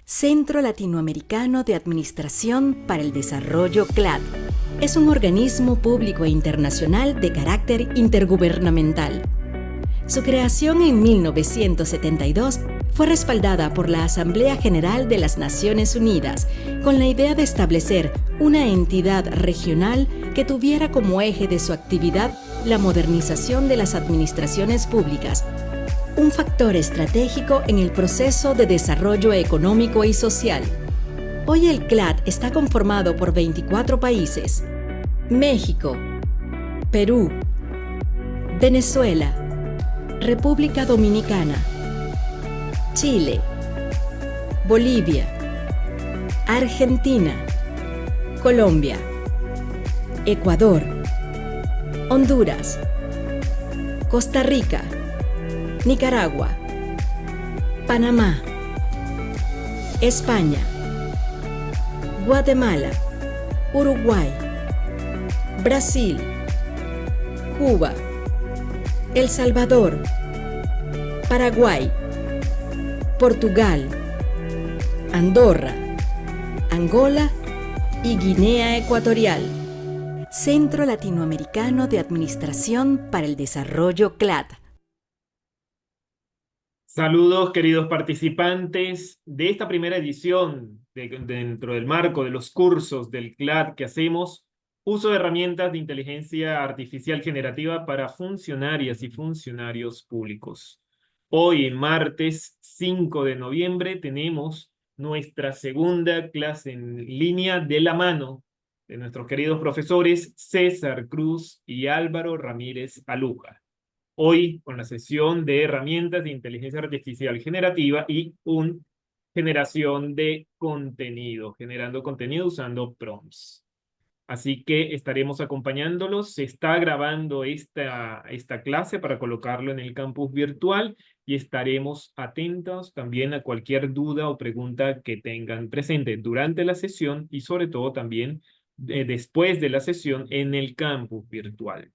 Centro Latinoamericano de Administración para el Desarrollo CLAD. Es un organismo público e internacional de carácter intergubernamental. Su creación en 1972 fue respaldada por la Asamblea General de las Naciones Unidas con la idea de establecer una entidad regional que tuviera como eje de su actividad la modernización de las administraciones públicas, un factor estratégico en el proceso de desarrollo económico y social. Hoy el CLAD está conformado por 24 países: México, Perú, Venezuela, República Dominicana, Chile, Bolivia, Argentina, Colombia, Ecuador, Honduras, Costa Rica, Nicaragua, Panamá, España, Guatemala, Uruguay, Brasil, Cuba, El Salvador, Paraguay, Portugal, Andorra, Angola y Guinea Ecuatorial. Centro Latinoamericano de Administración para el Desarrollo CLAD. Saludos, queridos participantes de esta primera edición dentro del marco de los cursos del CLAD que hacemos, uso de herramientas de inteligencia artificial generativa para funcionarias y funcionarios públicos. Hoy, martes 5 de noviembre, tenemos nuestra segunda clase en línea de la mano de nuestros queridos profesores César Cruz y Álvaro Ramírez Aluja. Hoy con la sesión de herramientas de inteligencia artificial generativa y generación de contenido, generando contenido usando prompts. Así que estaremos acompañándolos. Se está grabando esta clase para colocarlo en el campus virtual y estaremos atentos también a cualquier duda o pregunta que tengan presente durante la sesión y sobre todo también después de la sesión en el campus virtual.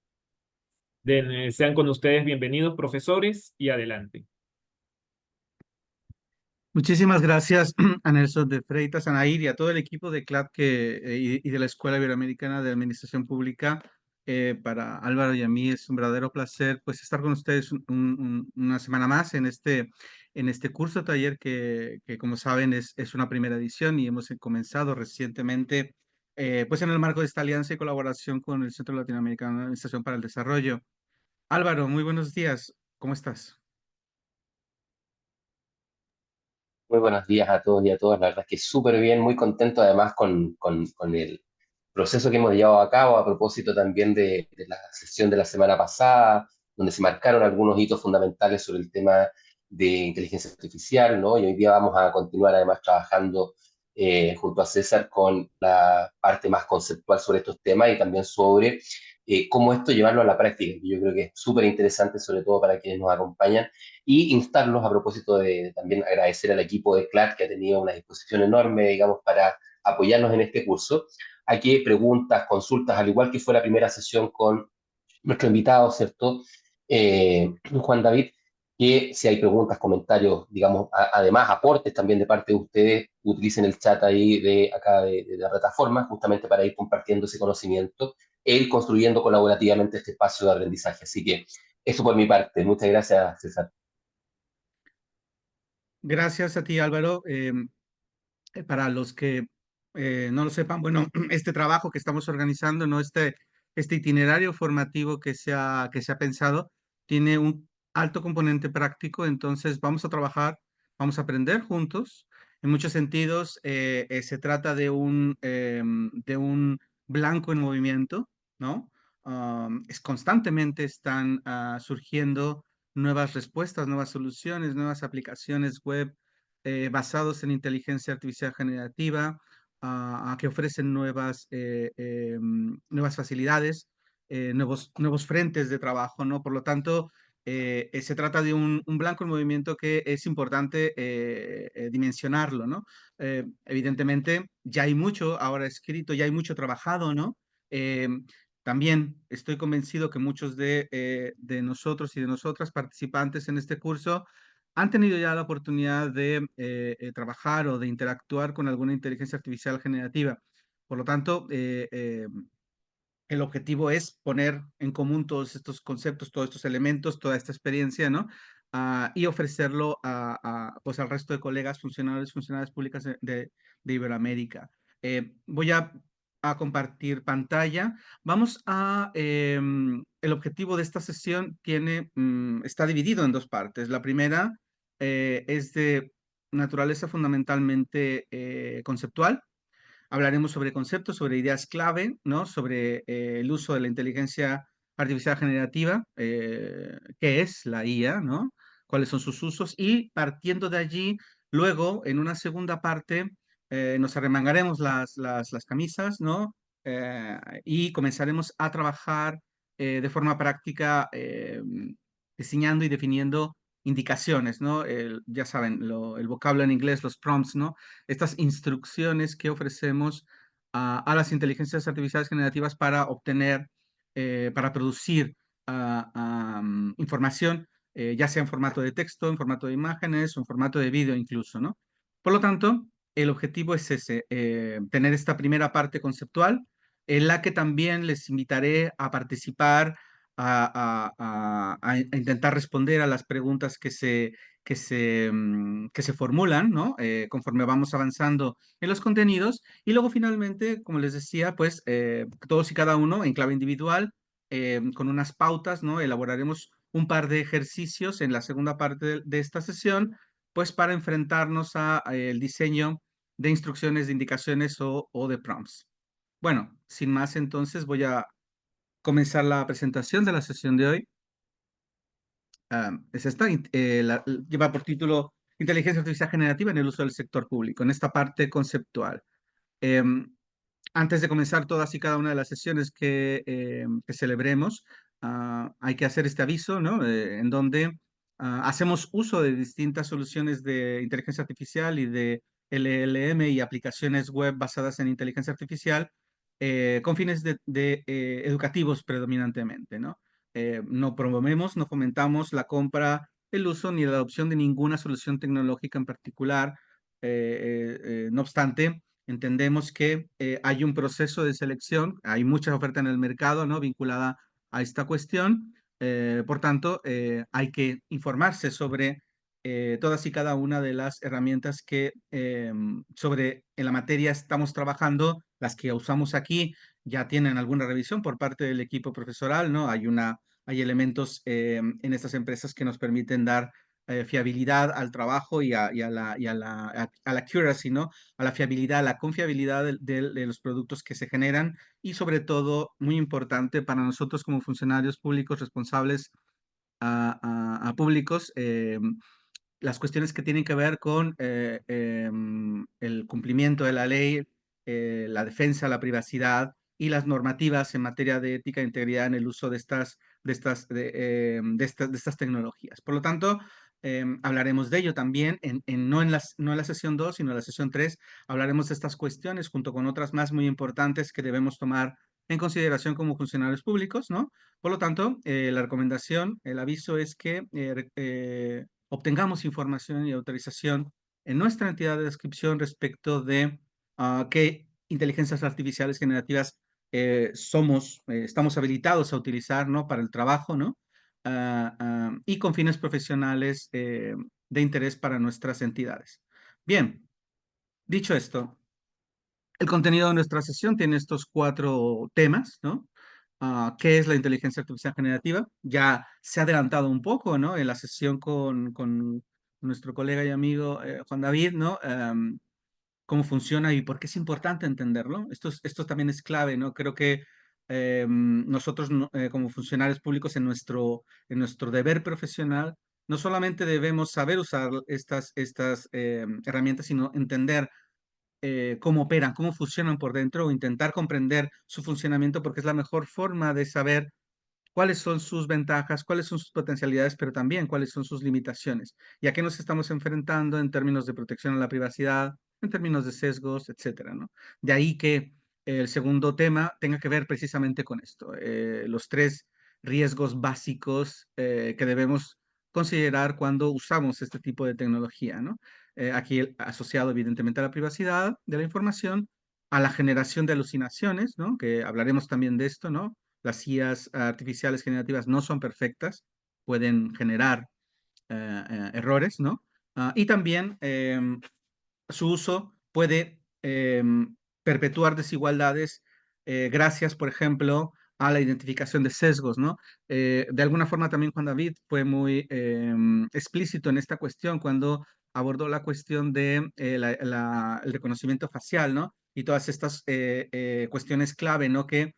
Sean con ustedes bienvenidos, profesores, y adelante. Muchísimas gracias a Nelson de Freitas, a Nair y a todo el equipo de CLAD y de la Escuela Iberoamericana de Administración Pública. Para Álvaro y a mí es un verdadero placer pues estar con ustedes una semana más en este curso taller que como saben es una primera edición y hemos comenzado recientemente pues en el marco de esta alianza y colaboración con el Centro Latinoamericano de Administración para el Desarrollo. Álvaro, muy buenos días. ¿Cómo estás? Muy buenos días a todos y a todas. La verdad es que súper bien, muy contento además con el proceso que hemos llevado a cabo a propósito también de la sesión de la semana pasada, donde se marcaron algunos hitos fundamentales sobre el tema de inteligencia artificial, ¿no? Y hoy día vamos a continuar además trabajando junto a César con la parte más conceptual sobre estos temas y también sobre cómo esto llevarlo a la práctica, que yo creo que es súper interesante, sobre todo para quienes nos acompañan y instarlos a propósito de también agradecer al equipo de CLAD que ha tenido una disposición enorme, digamos, para apoyarnos en este curso, a que preguntas, consultas, al igual que fue la primera sesión con nuestro invitado, ¿cierto? Juan David, que si hay preguntas, comentarios, digamos, además aportes también de parte de ustedes, utilicen el chat ahí de acá de la plataforma, justamente para ir compartiendo ese conocimiento e ir construyendo colaborativamente este espacio de aprendizaje. Así que eso por mi parte. Muchas gracias, César. Gracias a ti, Álvaro. Para los que no lo sepan, bueno, este trabajo que estamos organizando, ¿no? Este itinerario formativo que se ha pensado tiene un alto componente práctico, entonces vamos a trabajar, vamos a aprender juntos. En muchos sentidos, se trata de un blanco en movimiento, ¿no? Constantemente están surgiendo nuevas respuestas, nuevas soluciones, nuevas aplicaciones web basados en inteligencia artificial generativa, que ofrecen nuevas facilidades, nuevos frentes de trabajo, ¿no? Por lo tanto, se trata de un blanco en movimiento que es importante dimensionarlo, ¿no? Evidentemente, ya hay mucho ahora escrito, ya hay mucho trabajado, ¿no? Eh, También estoy convencido que muchos de nosotros y de nosotras participantes en este curso han tenido ya la oportunidad de trabajar o de interactuar con alguna inteligencia artificial generativa. Por lo tanto, el objetivo es poner en común todos estos conceptos, todos estos elementos, toda esta experiencia, ¿no? Y ofrecerlo pues al resto de colegas, funcionarias públicas de Iberoamérica. Voy a compartir pantalla. El objetivo de esta sesión está dividido en dos partes. La primera es de naturaleza fundamentalmente conceptual. Hablaremos sobre conceptos, sobre ideas clave, ¿no? Sobre el uso de la inteligencia artificial generativa, qué es la IA, ¿no? Cuáles son sus usos y partiendo de allí, luego en una segunda parte nos arremangaremos las camisas, ¿no? Y comenzaremos a trabajar de forma práctica diseñando y definiendo indicaciones, ¿no? Ya saben, el vocablo en inglés, los prompts, ¿no? Estas instrucciones que ofrecemos a las inteligencias artificiales generativas para obtener, para producir información, ya sea en formato de texto, en formato de imágenes o en formato de vídeo incluso, ¿no? Por lo tanto, el objetivo es ese, tener esta primera parte conceptual, en la que también les invitaré a participar, a intentar responder a las preguntas que se formulan, ¿no? Conforme vamos avanzando en los contenidos. Y luego finalmente, como les decía, pues todos y cada uno en clave individual, con unas pautas, ¿no? Elaboraremos un par de ejercicios en la segunda parte de esta sesión, pues para enfrentarnos a el diseño de instrucciones, de indicaciones o de prompts. Bueno, sin más, entonces voy a comenzar la presentación de la sesión de hoy. Es esta, lleva por título Inteligencia Artificial Generativa en el uso del sector público, en esta parte conceptual. Em, Antes de comenzar todas y cada una de las sesiones que celebremos, hay que hacer este aviso, ¿no? En donde hacemos uso de distintas soluciones de inteligencia artificial y de LLM y aplicaciones web basadas en inteligencia artificial con fines educativos predominantemente, ¿no? No promovemos, no fomentamos la compra, el uso ni la adopción de ninguna solución tecnológica en particular. No obstante, entendemos que hay un proceso de selección, hay mucha oferta en el mercado, ¿no? Vinculada a esta cuestión. Por tanto, hay que informarse sobre todas y cada una de las herramientas que en la materia estamos trabajando, las que usamos aquí ya tienen alguna revisión por parte del equipo profesoral, ¿no? Hay elementos en estas empresas que nos permiten dar fiabilidad al trabajo a la accuracy, ¿no? A la fiabilidad, a la confiabilidad de los productos que se generan y sobre todo, muy importante para nosotros como funcionarios públicos responsables a públicos, las cuestiones que tienen que ver con el cumplimiento de la ley, la defensa de la privacidad y las normativas en materia de ética e integridad en el uso de estas tecnologías. Por lo tanto, hablaremos de ello también, no en la sesión 2, sino en la sesión 3, hablaremos de estas cuestiones junto con otras más muy importantes que debemos tomar en consideración como funcionarios públicos, ¿no? Por lo tanto, la recomendación, el aviso es que obtengamos información y autorización en nuestra entidad de descripción respecto de qué inteligencias artificiales generativas estamos habilitados a utilizar, ¿no? Para el trabajo, ¿no? Y con fines profesionales de interés para nuestras entidades. Bien, dicho esto, el contenido de nuestra sesión tiene estos 4 temas, ¿no? ¿Qué es la inteligencia artificial generativa? Ya se ha adelantado un poco, ¿no? En la sesión con nuestro colega y amigo Juan David, ¿no? Cómo funciona y por qué es importante entenderlo. Esto también es clave, ¿no? Creo que nosotros como funcionarios públicos en nuestro deber profesional, no solamente debemos saber usar estas herramientas, sino entender cómo operan, cómo funcionan por dentro o intentar comprender su funcionamiento porque es la mejor forma de saber cuáles son sus ventajas, cuáles son sus potencialidades, pero también cuáles son sus limitaciones y a qué nos estamos enfrentando en términos de protección a la privacidad, en términos de sesgos, etcétera, ¿no? De ahí que el segundo tema tenga que ver precisamente con esto, los 3 riesgos básicos que debemos considerar cuando usamos este tipo de tecnología, ¿no? Aquí asociado evidentemente a la privacidad de la información, a la generación de alucinaciones, ¿no? Que hablaremos también de esto, ¿no? Las IAs artificiales generativas no son perfectas, pueden generar errores, ¿no? Y también su uso puede perpetuar desigualdades gracias, por ejemplo, a la identificación de sesgos, ¿no? De alguna forma también Juan David fue muy explícito en esta cuestión cuando abordó la cuestión de el reconocimiento facial, ¿no? Y todas estas cuestiones clave, ¿no? Que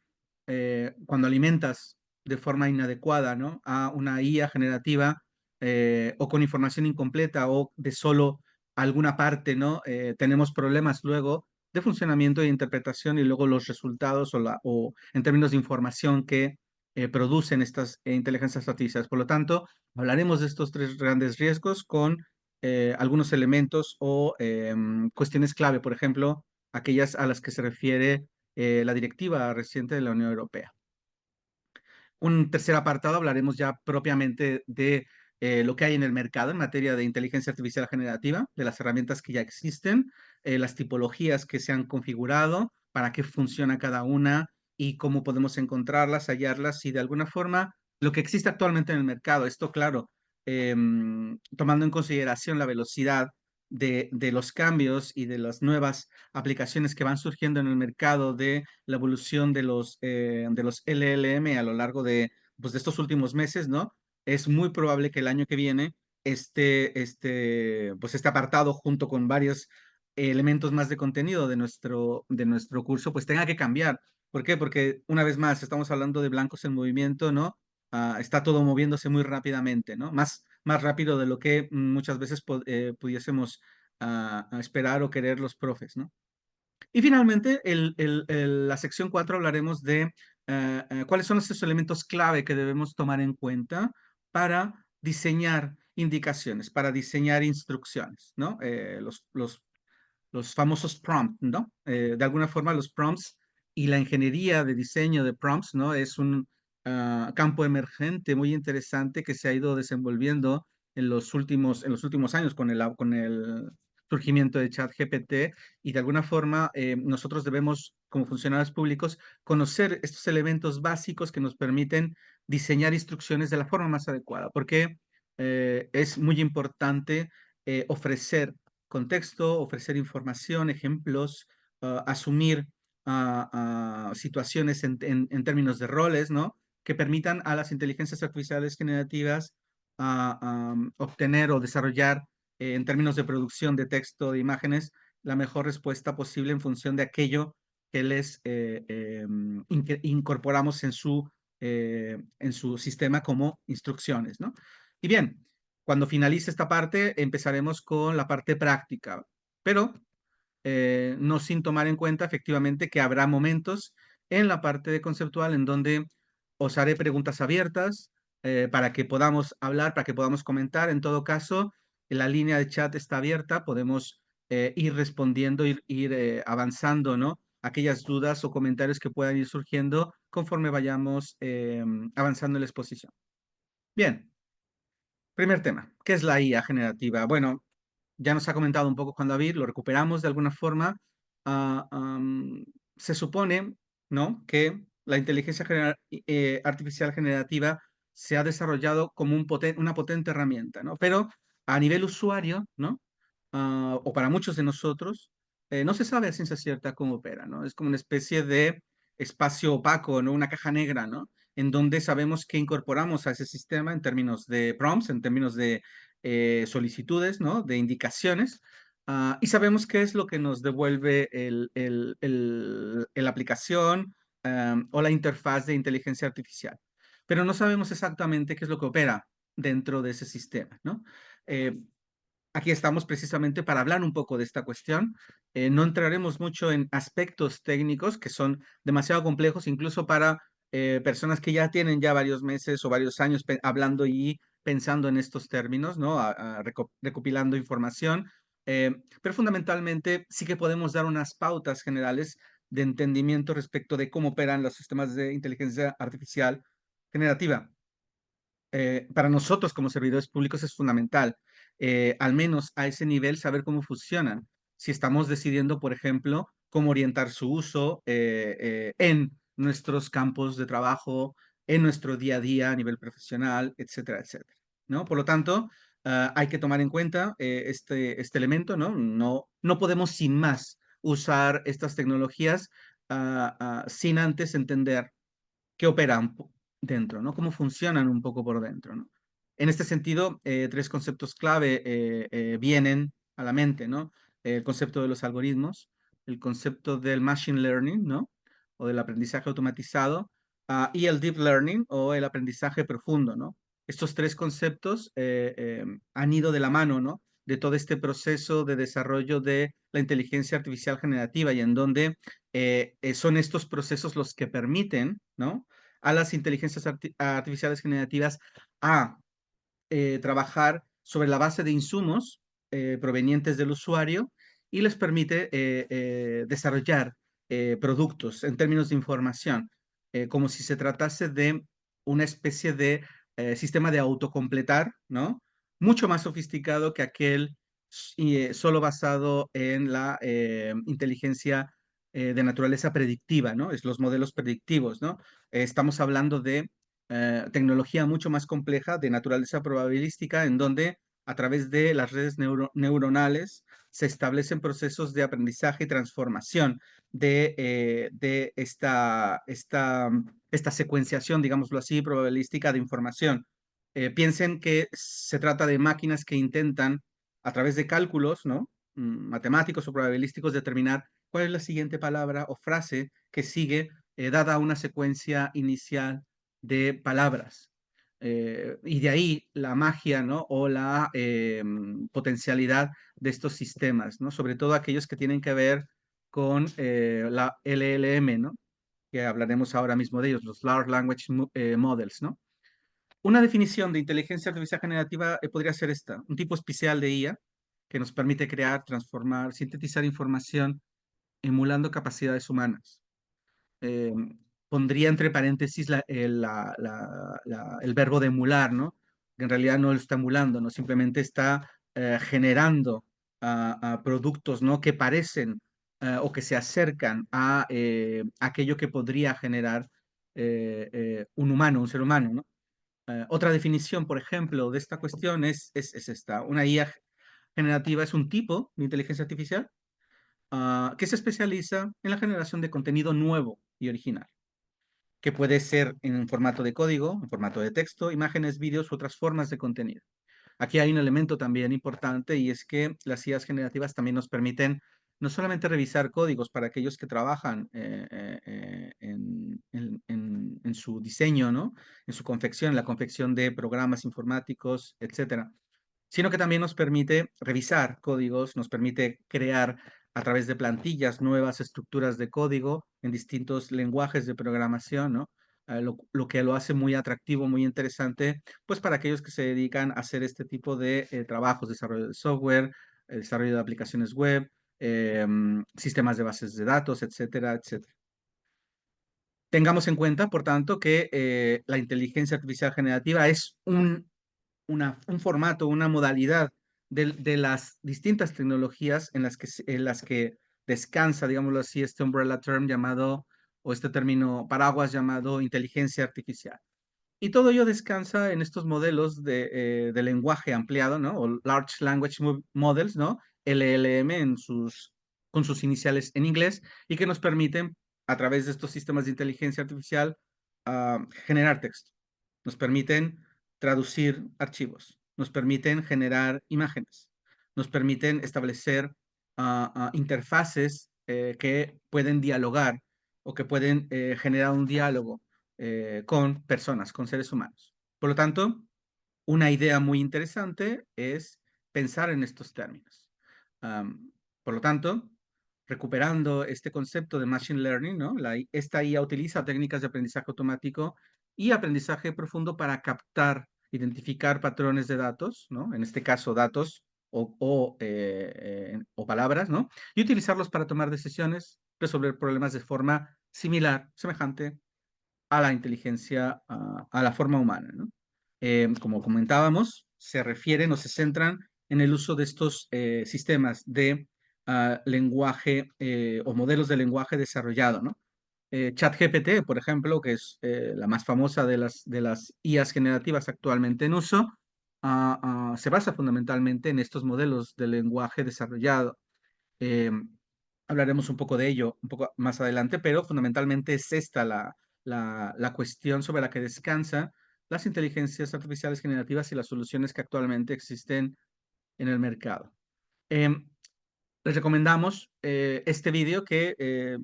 cuando alimentas de forma inadecuada, ¿no? A una IA generativa o con información incompleta o de solo alguna parte, ¿no? Tenemos problemas luego de funcionamiento e interpretación y luego los resultados o en términos de información que producen estas inteligencias artificiales. Por lo tanto, hablaremos de estos tres grandes riesgos con algunos elementos o cuestiones clave, por ejemplo, aquellas a las que se refiere la directiva reciente de la Unión Europea. Un tercer apartado hablaremos ya propiamente de lo que hay en el mercado en materia de inteligencia artificial generativa, de las herramientas que ya existen, las tipologías que se han configurado, para qué funciona cada una y cómo podemos encontrarlas, hallarlas y de alguna forma lo que existe actualmente en el mercado. Esto, claro, tomando en consideración la velocidad de los cambios y de las nuevas aplicaciones que van surgiendo en el mercado, de la evolución de los LLM a lo largo de, pues, de estos últimos meses, ¿no? Es muy probable que el año que viene pues este apartado junto con varios elementos más de contenido de nuestro curso, pues tenga que cambiar. ¿Por qué? Porque una vez más estamos hablando de blancos en movimiento, ¿no? Está todo moviéndose muy rápidamente, ¿no? Más rápido de lo que muchas veces pudiésemos esperar o querer los profes, ¿no? Y finalmente, la sección 4 hablaremos de cuáles son esos elementos clave que debemos tomar en cuenta para diseñar indicaciones, para diseñar instrucciones, ¿no? Los famosos prompts, ¿no? De alguna forma los prompts y la ingeniería de diseño de prompts, ¿no? Es un campo emergente muy interesante que se ha ido desenvolviendo en los últimos años con el surgimiento de ChatGPT y de alguna forma nosotros debemos, como funcionarios públicos, conocer estos elementos básicos que nos permiten diseñar instrucciones de la forma más adecuada, porque es muy importante ofrecer contexto, ofrecer información, ejemplos, asumir situaciones en términos de roles, ¿no? Que permitan a las inteligencias artificiales generativas obtener o desarrollar en términos de producción de texto, de imágenes, la mejor respuesta posible en función de aquello que les incorporamos en su sistema como instrucciones, ¿no? Y bien, cuando finalice esta parte, empezaremos con la parte práctica, pero no sin tomar en cuenta efectivamente que habrá momentos en la parte de conceptual en donde os haré preguntas abiertas para que podamos hablar, para que podamos comentar. En todo caso, la línea de chat está abierta, podemos ir respondiendo, ir avanzando, ¿no? Aquellas dudas o comentarios que puedan ir surgiendo conforme vayamos avanzando en la exposición. Bien. Primer tema, ¿qué es la IA generativa? Bueno, ya nos ha comentado un poco Juan David, lo recuperamos de alguna forma. Ah, se supone, ¿no?, que la inteligencia artificial generativa se ha desarrollado como una potente herramienta, ¿no? Pero a nivel usuario, ¿no? O para muchos de nosotros, no se sabe a ciencia cierta cómo opera, ¿no? Es como una especie de espacio opaco, ¿no? Una caja negra, ¿no? En donde sabemos que incorporamos a ese sistema en términos de prompts, en términos de solicitudes, ¿no? De indicaciones, y sabemos qué es lo que nos devuelve la aplicación o la interfaz de inteligencia artificial. Pero no sabemos exactamente qué es lo que opera dentro de ese sistema, ¿no? Aquí estamos precisamente para hablar un poco de esta cuestión. No entraremos mucho en aspectos técnicos que son demasiado complejos, incluso para personas que ya tienen ya varios meses o varios años hablando y pensando en estos términos, ¿no? Recopilando información. Pero fundamentalmente sí que podemos dar unas pautas generales de entendimiento respecto de cómo operan los sistemas de inteligencia artificial generativa. para nosotros como servidores públicos es fundamental, al menos a ese nivel, saber cómo funcionan. Si estamos decidiendo, por ejemplo, cómo orientar su uso en nuestros campos de trabajo, en nuestro día a día a nivel profesional, etcétera, etcétera, ¿no? Por lo tanto, hay que tomar en cuenta este elemento, ¿no? No podemos sin más usar estas tecnologías sin antes entender qué operan dentro, ¿no? Cómo funcionan un poco por dentro, ¿no? En este sentido, tres conceptos clave vienen a la mente, ¿no? El concepto de los algoritmos, el concepto del machine learning, ¿no? O del aprendizaje automatizado, y el deep learning o el aprendizaje profundo, ¿no? Estos tres conceptos han ido de la mano, ¿no? De todo este proceso de desarrollo de la inteligencia artificial generativa y en donde son estos procesos los que permiten, ¿no? A las inteligencias artificiales generativas a trabajar sobre la base de insumos provenientes del usuario y les permite desarrollar productos en términos de información, como si se tratase de una especie de sistema de autocompletar, ¿no? Mucho más sofisticado que aquel solo basado en la inteligencia de naturaleza predictiva, ¿no? Es los modelos predictivos, ¿no? Estamos hablando de tecnología mucho más compleja de naturaleza probabilística, en donde a través de las redes neuronales se establecen procesos de aprendizaje y transformación de esta secuenciación, digámoslo así, probabilística de información. Piensen que se trata de máquinas que intentan, a través de cálculos, ¿no? Matemáticos o probabilísticos, determinar cuál es la siguiente palabra o frase que sigue dada una secuencia inicial de palabras. Y de ahí la magia, ¿no? O la potencialidad de estos sistemas, ¿no? Sobre todo aquellos que tienen que ver con la LLM, ¿no? Que hablaremos ahora mismo de ellos, los Large Language Models, ¿no? Una definición de inteligencia artificial generativa podría ser esta, un tipo especial de IA que nos permite crear, transformar, sintetizar información emulando capacidades humanas. eh, Pondría entre paréntesis el verbo de emular, ¿no? Que en realidad no lo está emulando, ¿no? Simplemente está generando a productos, ¿no? Que parecen o que se acercan a aquello que podría generar un humano, un ser humano, ¿no? Otra definición, por ejemplo, de esta cuestión es esta. Una IA generativa es un tipo de inteligencia artificial que se especializa en la generación de contenido nuevo y original, que puede ser en formato de código, en formato de texto, imágenes, vídeos u otras formas de contenido. Aquí hay un elemento también importante y es que las IAs generativas también nos permiten no solamente revisar códigos para aquellos que trabajan en su diseño, ¿no? En su confección, en la confección de programas informáticos, etcétera, sino que también nos permite revisar códigos, nos permite crear a través de plantillas nuevas estructuras de código en distintos lenguajes de programación, ¿no? Lo que lo hace muy atractivo, muy interesante, pues para aquellos que se dedican a hacer este tipo de trabajos, desarrollo de software, desarrollo de aplicaciones web, sistemas de bases de datos, etcétera, etcétera. Tengamos en cuenta, por tanto, que la inteligencia artificial generativa es un formato, una modalidad de las distintas tecnologías en las que descansa, digámoslo así, este umbrella term llamado, o este término paraguas llamado inteligencia artificial. Y todo ello descansa en estos modelos de lenguaje ampliado, ¿no? O Large Language Models, ¿no? LLM con sus iniciales en inglés, y que nos permiten, a través de estos sistemas de inteligencia artificial, generar texto. Nos permiten traducir archivos, nos permiten generar imágenes, nos permiten establecer interfaces que pueden dialogar o que pueden generar un diálogo con personas, con seres humanos. Por lo tanto, una idea muy interesante es pensar en estos términos. Por lo tanto, recuperando este concepto de machine learning, ¿no? Esta IA utiliza técnicas de aprendizaje automático y aprendizaje profundo para captar, identificar patrones de datos, ¿no? En este caso, datos o palabras, ¿no? Y utilizarlos para tomar decisiones, resolver problemas de forma similar, semejante a la inteligencia, a la forma humana, ¿no? como comentábamos, se refieren o se centran en el uso de estos sistemas de lenguaje o modelos de lenguaje desarrollado, ¿no? ChatGPT, por ejemplo, que es la más famosa de las IAs generativas actualmente en uso, se basa fundamentalmente en estos modelos de lenguaje desarrollado. Eh, Hablaremos un poco de ello un poco más adelante, pero fundamentalmente es esta la cuestión sobre la que descansan las inteligencias artificiales generativas y las soluciones que actualmente existen en el mercado. Em, Les recomendamos este vídeo que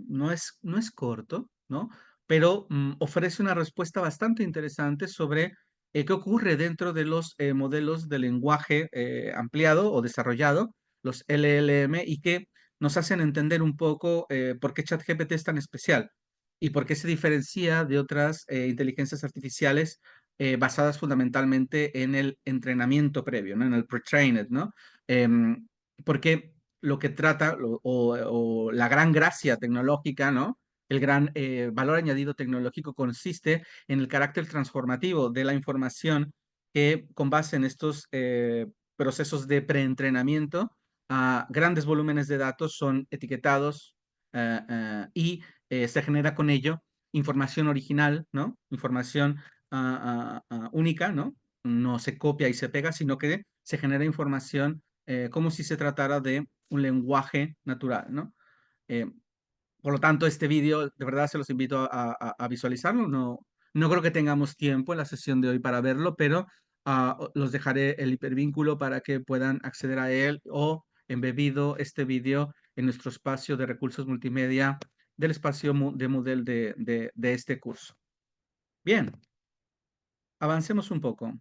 no es corto, ¿no? Pero ofrece una respuesta bastante interesante sobre qué ocurre dentro de los modelos de lenguaje ampliado o desarrollado, los LLM, y que nos hacen entender un poco por qué ChatGPT es tan especial y por qué se diferencia de otras inteligencias artificiales basadas fundamentalmente en el entrenamiento previo, ¿no? En el pre-trained, ¿no? Porque lo que trata o la gran gracia tecnológica, ¿no? El gran valor añadido tecnológico consiste en el carácter transformativo de la información que con base en estos procesos de preentrenamiento, grandes volúmenes de datos son etiquetados y se genera con ello información original, ¿no? Información única, ¿no? No se copia y se pega, sino que se genera información como si se tratara de un lenguaje natural, ¿no? Eh, por lo tanto, este vídeo, de verdad, se los invito a visualizarlo. No creo que tengamos tiempo en la sesión de hoy para verlo, pero los dejaré el hipervínculo para que puedan acceder a él o embebido este vídeo en nuestro espacio de recursos multimedia del espacio de Moodle de este curso. Bien, avancemos un poco.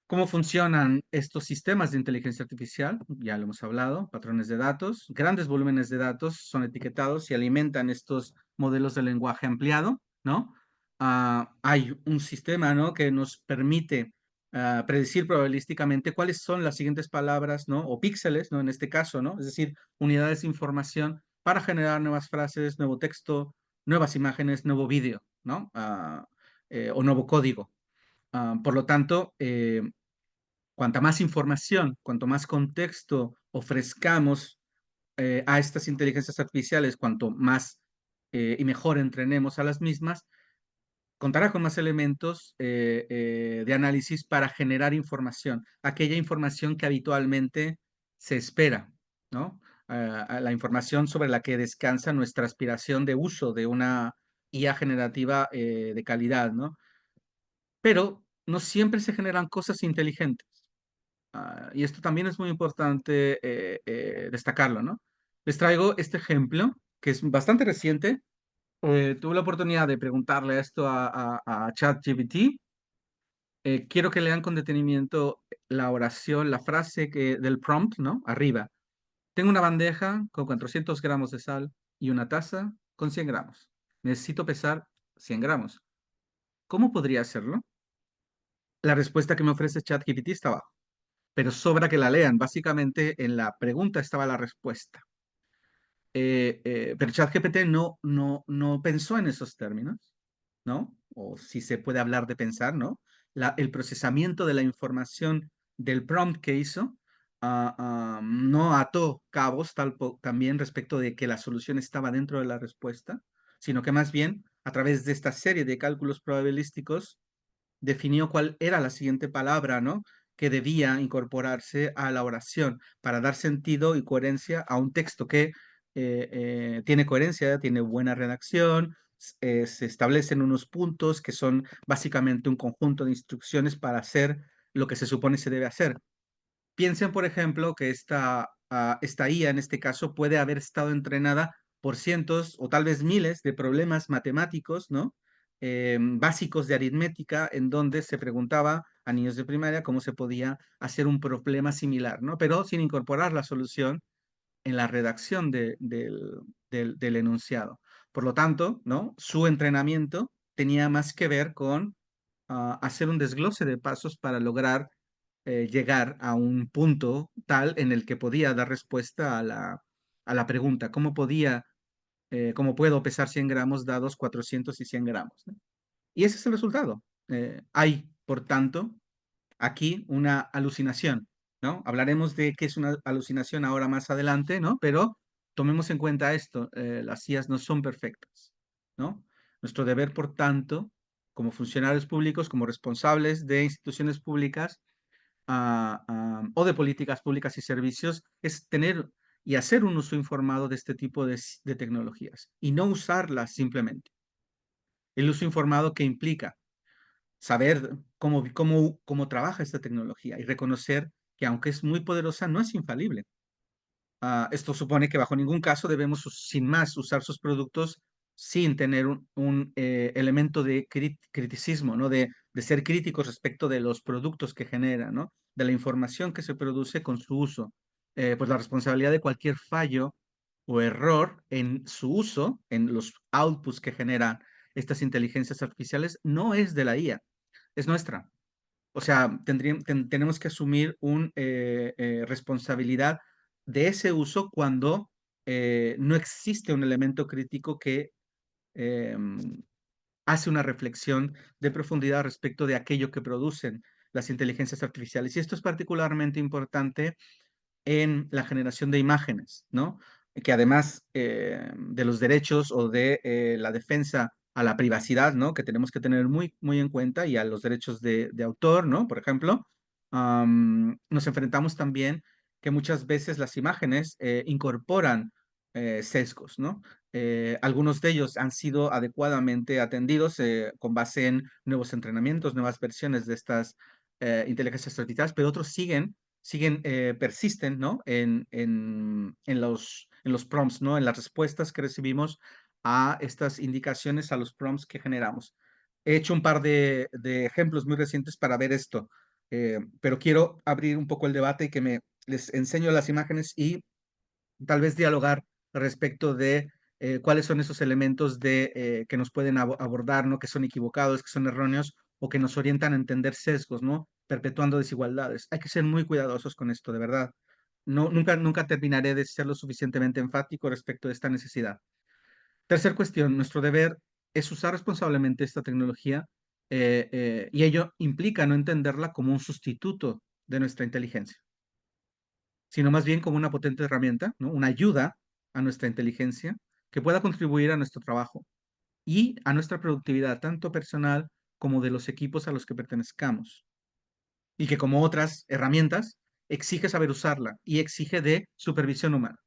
¿Cómo funcionan estos sistemas de inteligencia artificial? Ya lo hemos hablado, patrones de datos, grandes volúmenes de datos son etiquetados y alimentan estos modelos de lenguaje ampliado, ¿no? Hay un sistema, ¿no? Que nos permite predecir probabilísticamente cuáles son las siguientes palabras, ¿no? O píxeles, ¿no? En este caso, ¿no? Es decir, unidades de información para generar nuevas frases, nuevo texto, nuevas imágenes, nuevo vídeo, ¿no? O nuevo código. Por lo tanto, cuanta más información, cuanto más contexto ofrezcamos a estas inteligencias artificiales, cuanto más y mejor entrenemos a las mismas, contará con más elementos de análisis para generar información, aquella información que habitualmente se espera, ¿no? A la información sobre la que descansa nuestra aspiración de uso de una IA generativa de calidad, ¿no? Pero no siempre se generan cosas inteligentes. Y esto también es muy importante destacarlo, ¿no? Les traigo este ejemplo, que es bastante reciente. Tuve la oportunidad de preguntarle esto a ChatGPT. Quiero que lean con detenimiento la oración, la frase del prompt, ¿no? Arriba. Tengo una bandeja con 400 gramos de sal y una taza con 100 gramos. Necesito pesar 100 gramos. ¿Cómo podría hacerlo? La respuesta que me ofrece ChatGPT está abajo, pero sobra que la lean. Básicamente en la pregunta estaba la respuesta. Pero ChatGPT no pensó en esos términos, ¿no? O si se puede hablar de pensar, ¿no? El procesamiento de la información del prompt que hizo no ató cabos también respecto de que la solución estaba dentro de la respuesta, sino que más bien a través de esta serie de cálculos probabilísticos definió cuál era la siguiente palabra, ¿no? Que debía incorporarse a la oración para dar sentido y coherencia a un texto que tiene coherencia, tiene buena redacción, se establecen unos puntos que son básicamente un conjunto de instrucciones para hacer lo que se supone se debe hacer. Piensen, por ejemplo, que esta IA en este caso puede haber estado entrenada por cientos o tal vez miles de problemas matemáticos, ¿no? Básicos de aritmética, en donde se preguntaba a niños de primaria cómo se podía hacer un problema similar, ¿no? Pero sin incorporar la solución en la redacción del enunciado. Por lo tanto, ¿no? Su entrenamiento tenía más que ver con hacer un desglose de pasos para lograr llegar a un punto tal en el que podía dar respuesta a la pregunta, ¿cómo puedo pesar 100 gramos dados 400 y 100 gramos? ¿No? Y ese es el resultado. Hay, por tanto, aquí una alucinación, ¿no? Hablaremos de qué es una alucinación ahora más adelante, ¿no? Pero tomemos en cuenta esto, las IAs no son perfectas, ¿no? Nuestro deber, por tanto, como funcionarios públicos, como responsables de instituciones públicas o de políticas públicas y servicios, es tener y hacer un uso informado de este tipo de tecnologías y no usarlas simplemente. El uso informado que implica saber cómo trabaja esta tecnología y reconocer que aunque es muy poderosa, no es infalible. Esto supone que bajo ningún caso debemos, sin más, usar sus productos sin tener un elemento de criticismo, ¿no? De ser críticos respecto de los productos que genera, ¿no? De la información que se produce con su uso. Pues la responsabilidad de cualquier fallo o error en su uso, en los outputs que generan estas inteligencias artificiales, no es de la IA, es nuestra. O sea, tenemos que asumir una responsabilidad de ese uso cuando no existe un elemento crítico que eh, hace una reflexión de profundidad respecto de aquello que producen las inteligencias artificiales. Y esto es particularmente importante en la generación de imágenes, ¿no? Que además de los derechos o de la defensa a la privacidad, ¿no? Que tenemos que tener muy en cuenta y a los derechos de autor, ¿no? Por ejemplo, nos enfrentamos también que muchas veces las imágenes incorporan sesgos, ¿no? Algunos de ellos han sido adecuadamente atendidos con base en nuevos entrenamientos, nuevas versiones de estas inteligencias artificiales, pero otros persisten, ¿no? En los prompts, ¿no? En las respuestas que recibimos a estas indicaciones, a los prompts que generamos. He hecho un par de ejemplos muy recientes para ver esto, pero quiero abrir un poco el debate y que les enseño las imágenes y tal vez dialogar respecto de cuáles son esos elementos que nos pueden abordar, ¿no? Que son equivocados, que son erróneos o que nos orientan a entender sesgos, ¿no? Perpetuando desigualdades. Hay que ser muy cuidadosos con esto, de verdad. No, nunca terminaré de ser lo suficientemente enfático respecto de esta necesidad. Tercer cuestión, nuestro deber es usar responsablemente esta tecnología y ello implica no entenderla como un sustituto de nuestra inteligencia, sino más bien como una potente herramienta, ¿no? Una ayuda a nuestra inteligencia que pueda contribuir a nuestro trabajo y a nuestra productividad, tanto personal como de los equipos a los que pertenezcamos. Y que como otras herramientas, exige saber usarla y exige de supervisión humana.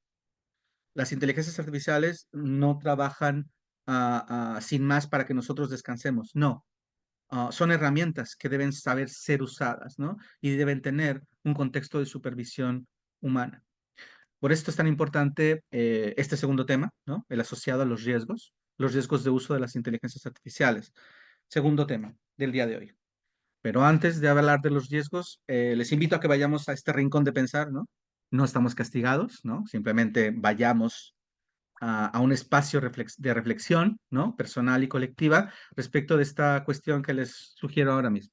Las inteligencias artificiales no trabajan sin más para que nosotros descansemos, no. Son herramientas que deben saber ser usadas, ¿no? Y deben tener un contexto de supervisión humana. Por esto es tan importante este segundo tema, ¿no? El asociado a los riesgos de uso de las inteligencias artificiales. Segundo tema del día de hoy. Pero antes de hablar de los riesgos, les invito a que vayamos a este rincón de pensar, ¿no? No estamos castigados, ¿no? Simplemente vayamos a un espacio de reflexión, ¿no? Personal y colectiva respecto de esta cuestión que les sugiero ahora mismo.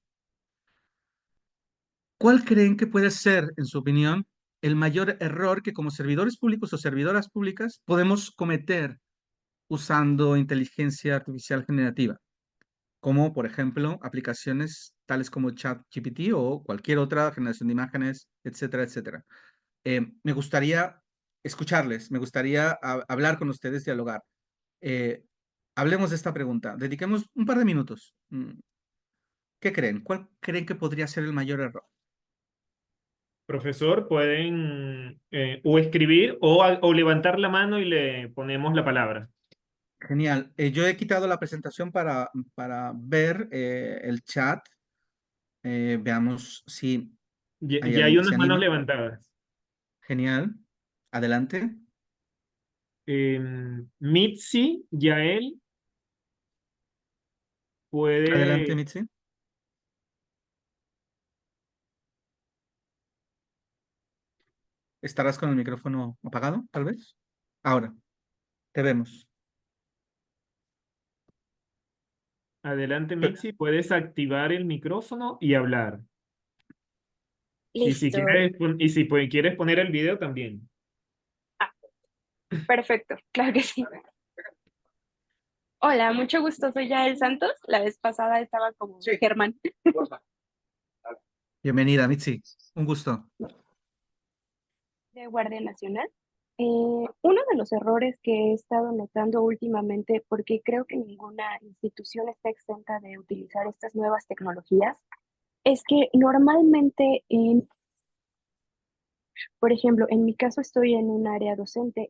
¿Cuál creen que puede ser, en su opinión, el mayor error que como servidores públicos o servidoras públicas podemos cometer usando inteligencia artificial generativa? Como, por ejemplo, aplicaciones tales como ChatGPT o cualquier otra generación de imágenes, etcétera, etcétera. Me gustaría escucharles, me gustaría hablar con ustedes, dialogar. Eh, Hablemos de esta pregunta. Dediquemos un par de minutos. ¿Qué creen? ¿Cuál creen que podría ser el mayor error? Profesor, pueden o escribir o levantar la mano y le ponemos la palabra. Genial. Yo he quitado la presentación para ver el chat. Veamos si hay Ya hay alguien que unas se manos anima. levantadas. Genial. Adelante. Mitzi, Yael, Adelante, puede. Mitzi. ¿Estarás con el micrófono apagado, tal vez? Ahora, te vemos. Adelante, Pe- Mitzi, puedes activar el micrófono y hablar. Y si Listo. quieres poner el video también. Ah, perfecto, claro que sí. Hola, mucho gusto, soy Yael Santos. La vez pasada estaba como Sí. Germán Bienvenida, Mitzi. Un gusto. de Guardia Nacional. Uno de los errores que he estado notando últimamente, porque creo que ninguna institución está exenta de utilizar estas nuevas tecnologías, es que normalmente, por ejemplo, en mi caso estoy en un área docente,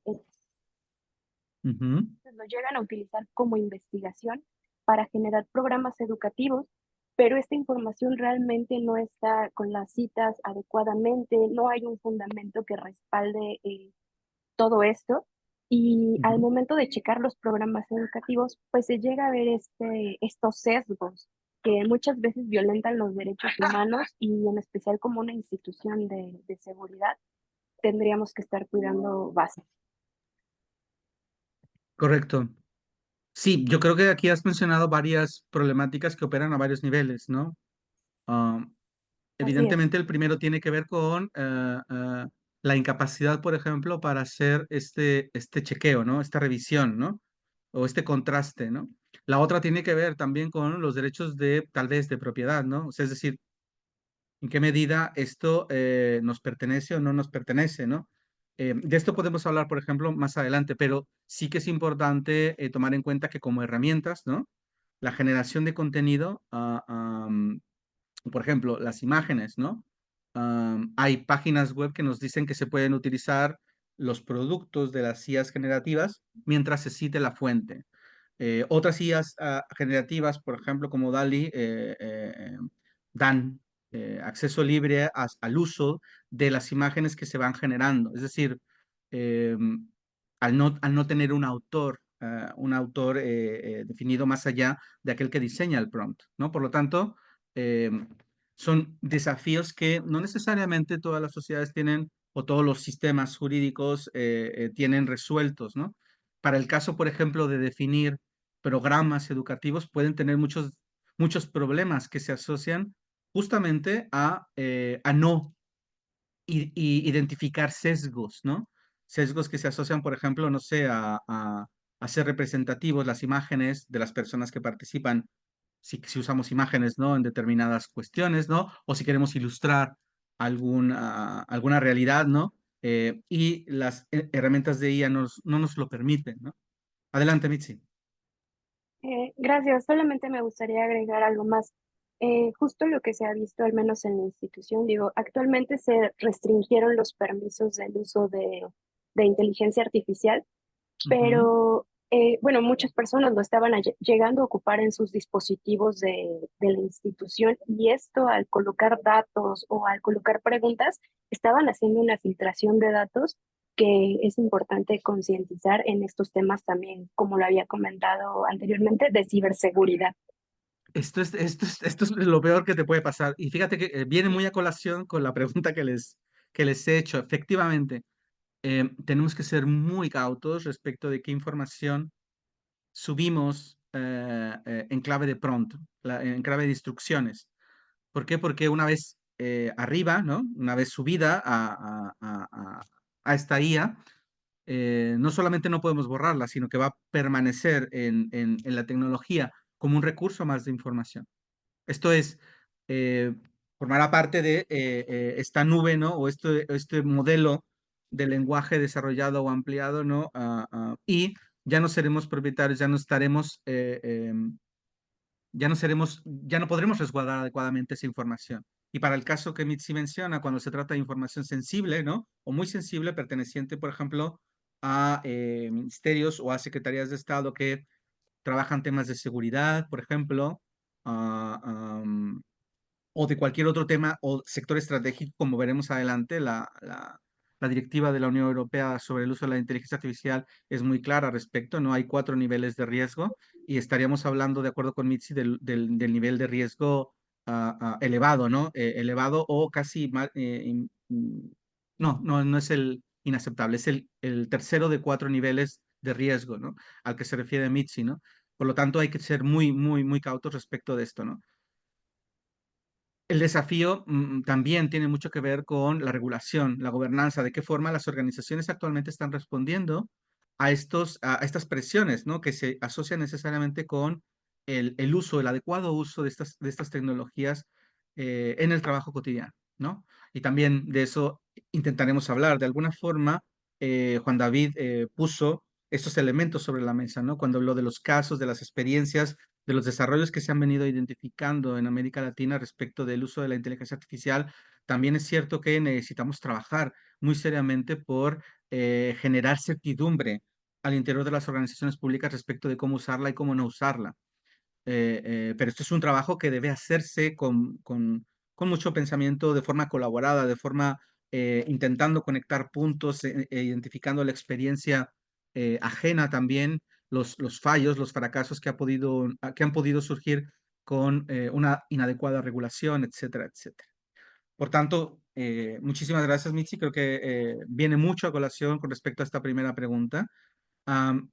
Ujú. lo llegan a utilizar como investigación para generar programas educativos, pero esta información realmente no está con las citas adecuadamente, no hay un fundamento que respalde todo esto. Y al Ujú. momento de checar los programas educativos, pues se llega a ver estos sesgos que muchas veces violentan los derechos humanos y en especial como una institución de seguridad tendríamos que estar cuidando base. Correcto. Sí, yo creo que aquí has mencionado varias problemáticas que operan a varios niveles, ¿no? Ah, Así es. evidentemente, el primero tiene que ver con la incapacidad, por ejemplo, para hacer este chequeo, ¿no? Esta revisión, ¿no? O este contraste, ¿no? La otra tiene que ver también con los derechos de, tal vez, de propiedad, ¿no? O sea, es decir, en qué medida esto nos pertenece o no nos pertenece, ¿no? De esto podemos hablar, por ejemplo, más adelante, pero sí que es importante tomar en cuenta que como herramientas, ¿no? La generación de contenido, por ejemplo, las imágenes, ¿no? Hay páginas web que nos dicen que se pueden utilizar los productos de las IAs generativas mientras se cite la fuente. Otras IAs generativas, por ejemplo, como DALI, dan acceso libre al uso de las imágenes que se van generando. Es decir, eh, al no tener un autor definido más allá de aquel que diseña el prompt, ¿no? Por lo tanto, eh, son desafíos que no necesariamente todas las sociedades tienen o todos los sistemas jurídicos tienen resueltos, ¿no? Para el caso, por ejemplo, de definir programas educativos, pueden tener muchos problemas que se asocian justamente a no identificar sesgos, ¿no? Sesgos que se asocian, por ejemplo, no sé, a ser representativos las imágenes de las personas que participan, si usamos imágenes, ¿no? En determinadas cuestiones, ¿no? O si queremos ilustrar alguna realidad, ¿no? Y las herramientas de IA no nos lo permiten, ¿no? Adelante, Mitzi. Gracias, solamente me gustaría agregar algo más. Justo lo que se ha visto, al menos en la institución, digo, actualmente se restringieron los permisos del uso de inteligencia artificial, Ujú. pero bueno, muchas personas lo estaban llegando a ocupar en sus dispositivos de la institución y esto al colocar datos o al colocar preguntas, estaban haciendo una filtración de datos que es importante concientizar en estos temas también, como lo había comentado anteriormente, de ciberseguridad. Esto es lo peor que te puede pasar. Y fíjate que viene muy a colación con la pregunta que les he hecho. Efectivamente, tenemos que ser muy cautos respecto de qué información subimos en clave de prompt, en clave de instrucciones. ¿Por qué? Porque una vez arriba, ¿no? Una vez subida a esta IA, no solamente no podemos borrarla, sino que va a permanecer en la tecnología como un recurso más de información. Esto es, eh, formará parte de esta nube, ¿no? O este modelo de lenguaje desarrollado o ampliado, ¿no? Y ya no seremos propietarios, ya no podremos resguardar adecuadamente esa información. Y para el caso que Mitzi menciona, cuando se trata de información sensible, ¿no? O muy sensible, perteneciente, por ejemplo, a ministerios o a secretarías de Estado que trabajan temas de seguridad, por ejemplo, ah, am, o de cualquier otro tema o sector estratégico, como veremos adelante, la directiva de la Unión Europea sobre el uso de la inteligencia artificial es muy clara al respecto, no hay 4 niveles de riesgo y estaríamos hablando, de acuerdo con Mitzi, del nivel de riesgo elevado, ¿no? Elevado o casi, no es el inaceptable, es el tercero de 4 niveles de riesgo, ¿no? Al que se refiere Mitzi, ¿no? Por lo tanto, hay que ser muy, muy, muy cautos respecto de esto, ¿no? El desafío también tiene mucho que ver con la regulación, la gobernanza, de qué forma las organizaciones actualmente están respondiendo a estas presiones, ¿no? Que se asocian necesariamente con el uso, el adecuado uso de estas tecnologías en el trabajo cotidiano, ¿no? Y también de eso intentaremos hablar. De alguna forma, Juan David puso estos elementos sobre la mesa, ¿no? Cuando habló de los casos, de las experiencias, de los desarrollos que se han venido identificando en América Latina respecto del uso de la inteligencia artificial, también es cierto que necesitamos trabajar muy seriamente por generar certidumbre al interior de las organizaciones públicas respecto de cómo usarla y cómo no usarla. Pero esto es un trabajo que debe hacerse con mucho pensamiento, de forma colaborada, de forma intentando conectar puntos, identificando la experiencia ajena también, los fallos, los fracasos que han podido surgir con una inadecuada regulación, etcétera, etcétera. Por tanto, muchísimas gracias, Mitzi. Creo que viene mucho a colación con respecto a esta primera pregunta.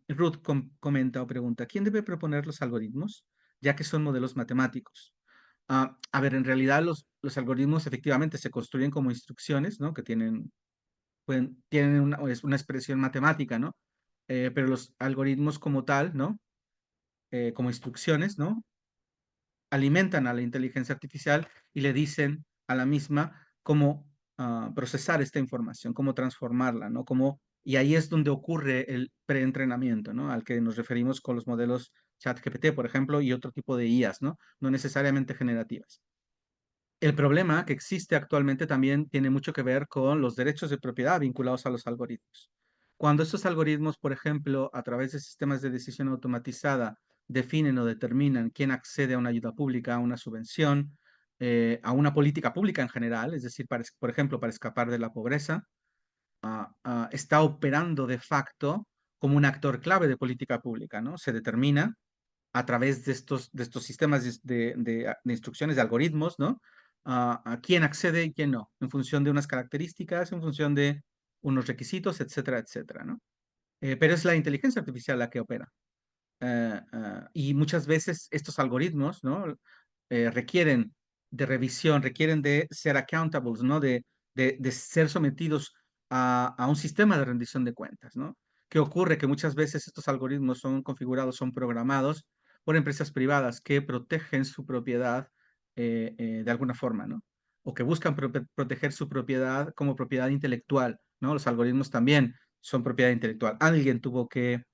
Ruth comenta o pregunta, ¿quién debe proponer los algoritmos, ya que son modelos matemáticos? A ver, en realidad los algoritmos efectivamente se construyen como instrucciones, ¿no? Que tienen es una expresión matemática, ¿no? Pero los algoritmos como tal, ¿no? Como instrucciones, ¿no? Alimentan a la inteligencia artificial y le dicen a la misma cómo procesar esta información, cómo transformarla, ¿no? Y ahí es donde ocurre el preentrenamiento, ¿no? Al que nos referimos con los modelos ChatGPT, por ejemplo, y otro tipo de IAs, ¿no? No necesariamente generativas. El problema que existe actualmente también tiene mucho que ver con los derechos de propiedad vinculados a los algoritmos. Cuando estos algoritmos, por ejemplo, a través de sistemas de decisión automatizada, definen o determinan quién accede a una ayuda pública, a una subvención, a una política pública en general, es decir, por ejemplo, para escapar de la pobreza, está operando de facto como un actor clave de política pública, ¿no? Se determina a través de estos sistemas de instrucciones, de algoritmos, ¿no? A quién accede y quién no, en función de unas características, en función de unos requisitos, etcétera, etcétera, ¿no? Pero es la inteligencia artificial la que opera. Y muchas veces estos algoritmos, ¿no? Requieren de revisión, requieren de ser accountables, ¿no? De ser sometidos a un sistema de rendición de cuentas, ¿no? ¿Qué ocurre? Que muchas veces estos algoritmos son configurados, son programados por empresas privadas que protegen su propiedad de alguna forma, ¿no? O que buscan proteger su propiedad como propiedad intelectual, ¿no? Los algoritmos también son propiedad intelectual. Alguien tuvo que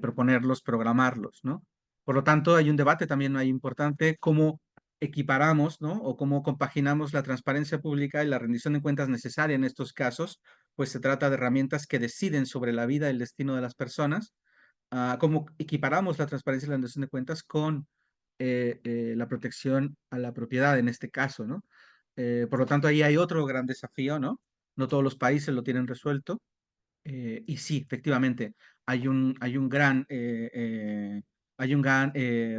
proponerlos, programarlos, ¿no? Por lo tanto, hay un debate también ahí importante, cómo equiparamos, ¿no? O cómo compaginamos la transparencia pública y la rendición de cuentas necesaria en estos casos, pues se trata de herramientas que deciden sobre la vida y el destino de las personas. Cómo equiparamos la transparencia y la rendición de cuentas con la protección a la propiedad en este caso, ¿no? Por lo tanto, ahí hay otro gran desafío, ¿no? No todos los países lo tienen resuelto. Y sí, efectivamente, hay un gran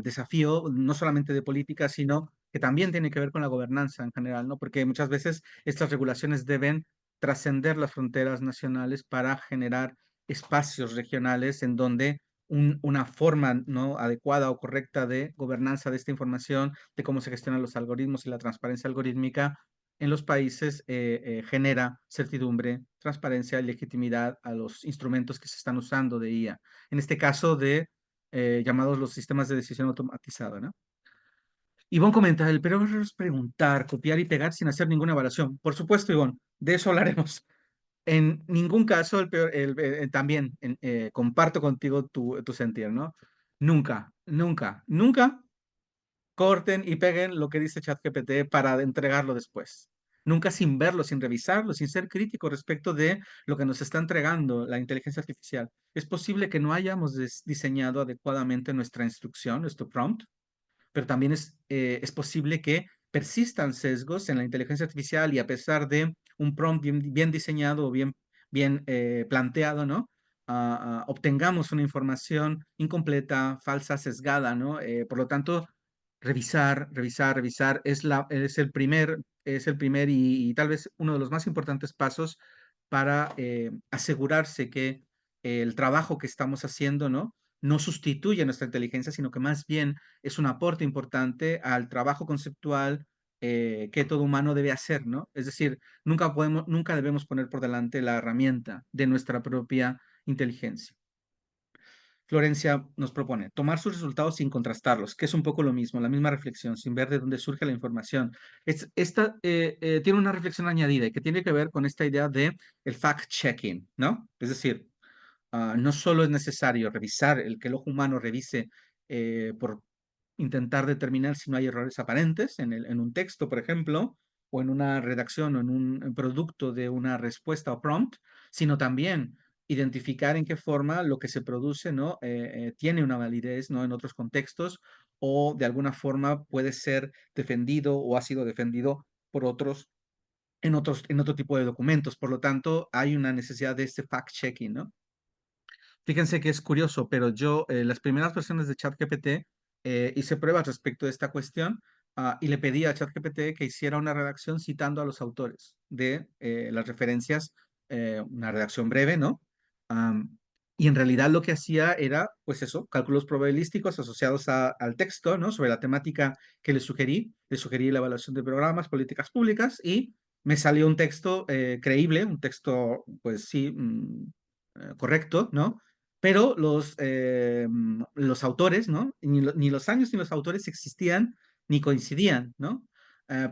desafío, no solamente de política, sino que también tiene que ver con la gobernanza en general, ¿no? Porque muchas veces estas regulaciones deben trascender las fronteras nacionales para generar espacios regionales en donde una forma, ¿no? adecuada o correcta de gobernanza de esta información, de cómo se gestionan los algoritmos y la transparencia algorítmica, en los países genera certidumbre, transparencia y legitimidad a los instrumentos que se están usando de IA. En este caso de llamados los sistemas de decisión automatizada, ¿no? Ivonne comenta, el peor error es preguntar, copiar y pegar sin hacer ninguna evaluación. Por supuesto, Ivonne, de eso hablaremos. En ningún caso, también comparto contigo tu sentir, ¿no? Nunca, nunca, nunca corten y peguen lo que dice ChatGPT para entregarlo después. Nunca sin verlo, sin revisarlo, sin ser crítico respecto de lo que nos está entregando la inteligencia artificial. Es posible que no hayamos diseñado adecuadamente nuestra instrucción, nuestro prompt, pero también es posible que persistan sesgos en la inteligencia artificial y a pesar de un prompt bien diseñado o bien planteado, ¿no? Obtengamos una información incompleta, falsa, sesgada, ¿no? Por lo tanto, revisar es el primer y tal vez uno de los más importantes pasos para asegurarse que el trabajo que estamos haciendo, ¿no? No sustituye nuestra inteligencia, sino que más bien es un aporte importante al trabajo conceptual que todo humano debe hacer, ¿no? Es decir, nunca debemos poner por delante la herramienta de nuestra propia inteligencia. Florencia nos propone tomar sus resultados sin contrastarlos, que es un poco lo mismo, la misma reflexión, sin ver de dónde surge la información. Esta tiene una reflexión añadida y que tiene que ver con esta idea de el fact-checking, ¿no? Es decir, no solo es necesario revisar, el que el ojo humano revise por intentar determinar si no hay errores aparentes en un texto, por ejemplo, o en una redacción o en un producto de una respuesta o prompt, sino también identificar en qué forma lo que se produce, ¿no? Tiene una validez, ¿no? En otros contextos o de alguna forma puede ser defendido o ha sido defendido por otros en otro tipo de documentos. Por lo tanto, hay una necesidad de este fact-checking, ¿no? Fíjense que es curioso, pero yo, las primeras versiones de ChatGPT, hice pruebas respecto de esta cuestión, y le pedí a ChatGPT que hiciera una redacción citando a los autores de las referencias, una redacción breve, ¿no? Am, y en realidad lo que hacía era, pues eso, cálculos probabilísticos asociados al texto, ¿no? Sobre la temática que le sugerí. Le sugerí la evaluación de programas, políticas públicas, y me salió un texto creíble, un texto, pues sí, correcto, ¿no? Pero los autores, ¿no? Ni los años ni los autores existían ni coincidían, ¿no?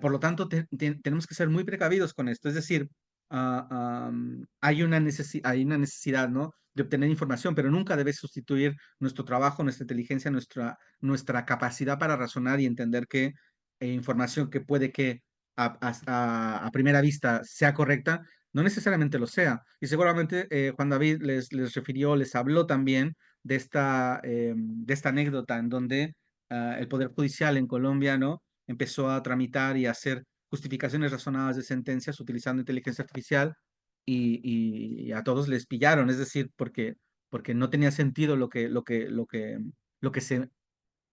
Por lo tanto, tenemos que ser muy precavidos con esto. Es decir, hay una necesidad, ¿no? De obtener información, pero nunca debe sustituir nuestro trabajo, nuestra inteligencia, nuestra capacidad para razonar y entender que información que puede que a primera vista sea correcta, no necesariamente lo sea. Y seguramente Juan David les refirió, les habló también de esta anécdota en donde el Poder Judicial en Colombia, ¿no? Empezó a tramitar y a hacer justificaciones razonadas de sentencias utilizando inteligencia artificial y a todos les pillaron, es decir, porque no tenía sentido lo que se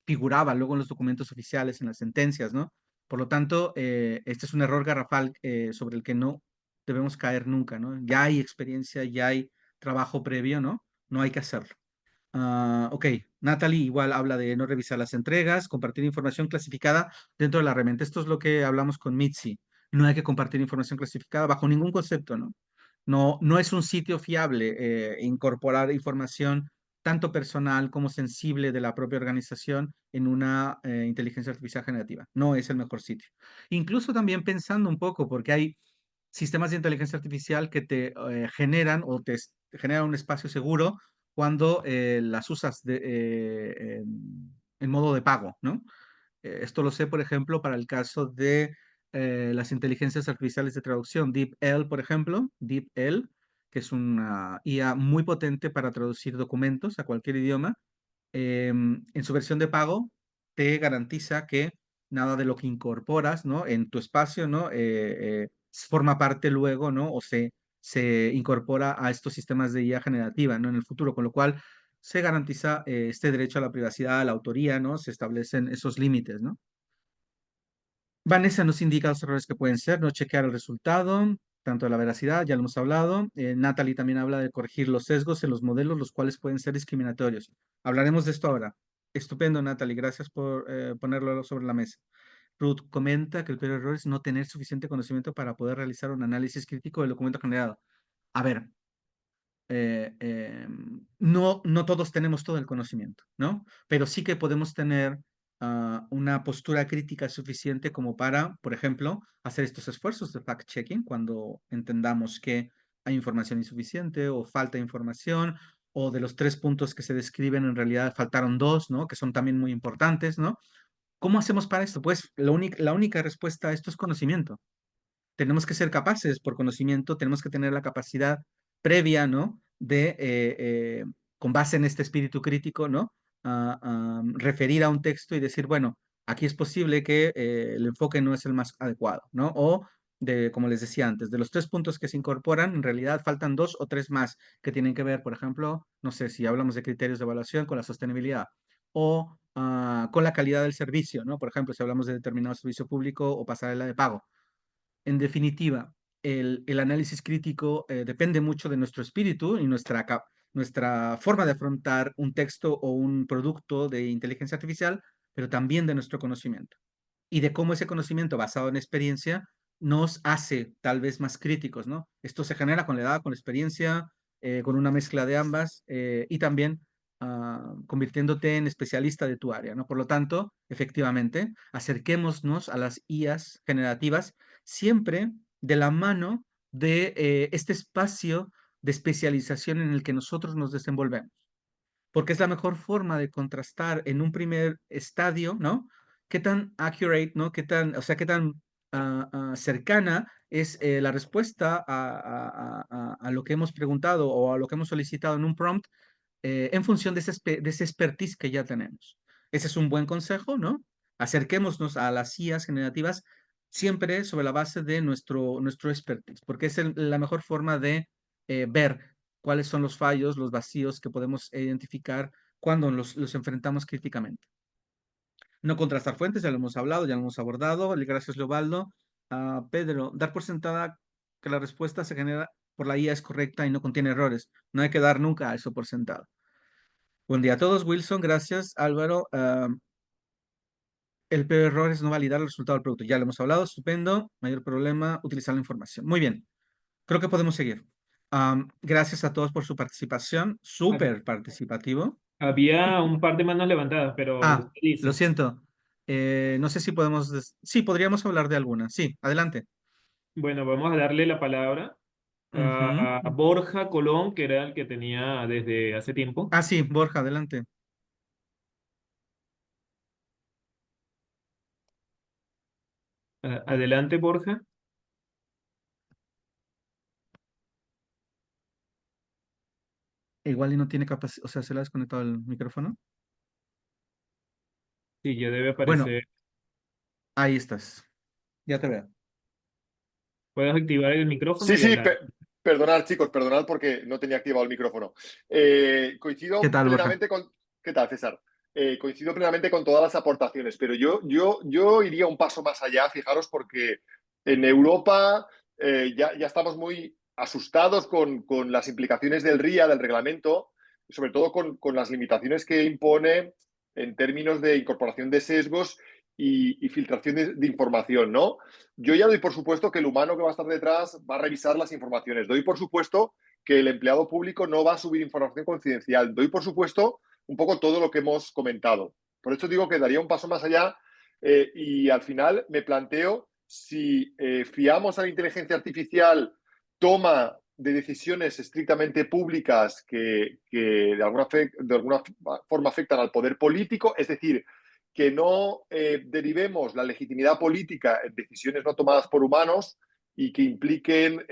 figuraba luego en los documentos oficiales, en las sentencias, ¿no? Por lo tanto, este es un error garrafal sobre el que no debemos caer nunca, ¿no? Ya hay experiencia, ya hay trabajo previo, ¿no? No hay que hacerlo. Ok, Natalie igual habla de no revisar las entregas, compartir información clasificada dentro de la herramienta. Esto es lo que hablamos con Mitzi. No hay que compartir información clasificada bajo ningún concepto, ¿no? No es un sitio fiable incorporar información tanto personal como sensible de la propia organización en una inteligencia artificial generativa. No es el mejor sitio. Incluso también pensando un poco, porque hay sistemas de inteligencia artificial que te generan o te generan un espacio seguro cuando las usas en modo de pago, ¿no? Esto lo sé, por ejemplo, para el caso de las inteligencias artificiales de traducción, DeepL, por ejemplo, DeepL, que es una IA muy potente para traducir documentos a cualquier idioma. En su versión de pago, te garantiza que nada de lo que incorporas, ¿no? En tu espacio, ¿no? Forma parte luego, ¿no? O se incorpora a estos sistemas de IA generativa, ¿no? En el futuro, con lo cual se garantiza este derecho a la privacidad, a la autoría, ¿no? Se establecen esos límites, ¿no? Vanessa nos indica los errores que pueden ser, no chequear el resultado, tanto de la veracidad, ya lo hemos hablado. Natalie también habla de corregir los sesgos en los modelos, los cuales pueden ser discriminatorios. Hablaremos de esto ahora. Estupendo, Natalie, gracias por ponerlo sobre la mesa. Ruth comenta que el peor error es no tener suficiente conocimiento para poder realizar un análisis crítico del documento generado. A ver, no todos tenemos todo el conocimiento, ¿no? Pero sí que podemos tener una postura crítica suficiente como para, por ejemplo, hacer estos esfuerzos de fact-checking cuando entendamos que hay información insuficiente o falta información o de los 3 puntos que se describen en realidad faltaron 2, ¿no? Que son también muy importantes, ¿no? ¿Cómo hacemos para esto? Pues la única respuesta a esto es conocimiento. Tenemos que ser capaces, por conocimiento, tenemos que tener la capacidad previa, ¿no? Con base en este espíritu crítico, ¿no? Referir a un texto y decir, bueno, aquí es posible que el enfoque no es el más adecuado, ¿no? O como les decía antes, de los 3 puntos que se incorporan, en realidad faltan 2 o 3 más que tienen que ver, por ejemplo, no sé si hablamos de criterios de evaluación con la sostenibilidad o con la calidad del servicio, ¿no? Por ejemplo, si hablamos de determinado servicio público o pasarela de pago. En definitiva, el análisis crítico depende mucho de nuestro espíritu y nuestra forma de afrontar un texto o un producto de inteligencia artificial, pero también de nuestro conocimiento y de cómo ese conocimiento basado en experiencia nos hace tal vez más críticos, ¿no? Esto se genera con la edad, con la experiencia, con una mezcla de ambas y también convirtiéndote en especialista de tu área, ¿no? Por lo tanto, efectivamente, acerquémonos a las IAs generativas siempre de la mano de este espacio de especialización en el que nosotros nos desenvolvemos, porque es la mejor forma de contrastar en un primer estadio, ¿no? Qué tan accurate, ¿no? Qué tan, o sea, qué tan cercana es la respuesta a lo que hemos preguntado o a lo que hemos solicitado en un prompt en función de ese expertise que ya tenemos. Ese es un buen consejo, ¿no? Acerquémonos a las IAs generativas siempre sobre la base de nuestro expertise, porque es la mejor forma de ver cuáles son los fallos, los vacíos que podemos identificar cuando los enfrentamos críticamente. No contrastar fuentes, ya lo hemos hablado, ya lo hemos abordado. Gracias, Leobaldo. Pedro, dar por sentada que la respuesta se genera por la IA es correcta y no contiene errores. No hay que dar nunca eso por sentado. Buen día a todos, Wilson. Gracias, Álvaro. El peor error es no validar el resultado del producto. Ya lo hemos hablado, estupendo. Mayor problema, utilizar la información. Muy bien, creo que podemos seguir. Gracias a todos por su participación, Hab- súper participativo. Había un par de manos levantadas, pero Ah, usted lo dice. siento. No sé si podemos... Sí, podríamos hablar de alguna. Sí, adelante. Bueno, vamos a darle la palabra Ujú. a Borja Colón, que era el que tenía desde hace tiempo. Ah, sí, Borja, adelante. Adelante, Borja. Igual y no tiene capacidad, o sea, se le ha desconectado el micrófono. Sí, ya debe Bueno, aparecer. ahí estás. Ya te veo. Puedes activar el micrófono Sí, y sí, hablar. perdonad, chicos, perdonad porque no tenía activado el micrófono. ¿Qué Coincido tal, Borja? plenamente con... ¿Qué tal, César? Coincido plenamente con todas las aportaciones, pero yo iría un paso más allá, fijaros, porque en Europa ya estamos muy asustados con las implicaciones del RIA, del reglamento, y sobre todo con las limitaciones que impone en términos de incorporación de sesgos y filtración de información, ¿no? Yo ya doy por supuesto que el humano que va a estar detrás va a revisar las informaciones. Doy por supuesto que el empleado público no va a subir información confidencial. Doy por supuesto un poco todo lo que hemos comentado. Por eso digo que daría un paso más allá y al final me planteo si fiamos a la inteligencia artificial toma de decisiones estrictamente públicas que de alguna forma afectan al poder político, es decir, que no derivemos la legitimidad política en decisiones no tomadas por humanos y que impliquen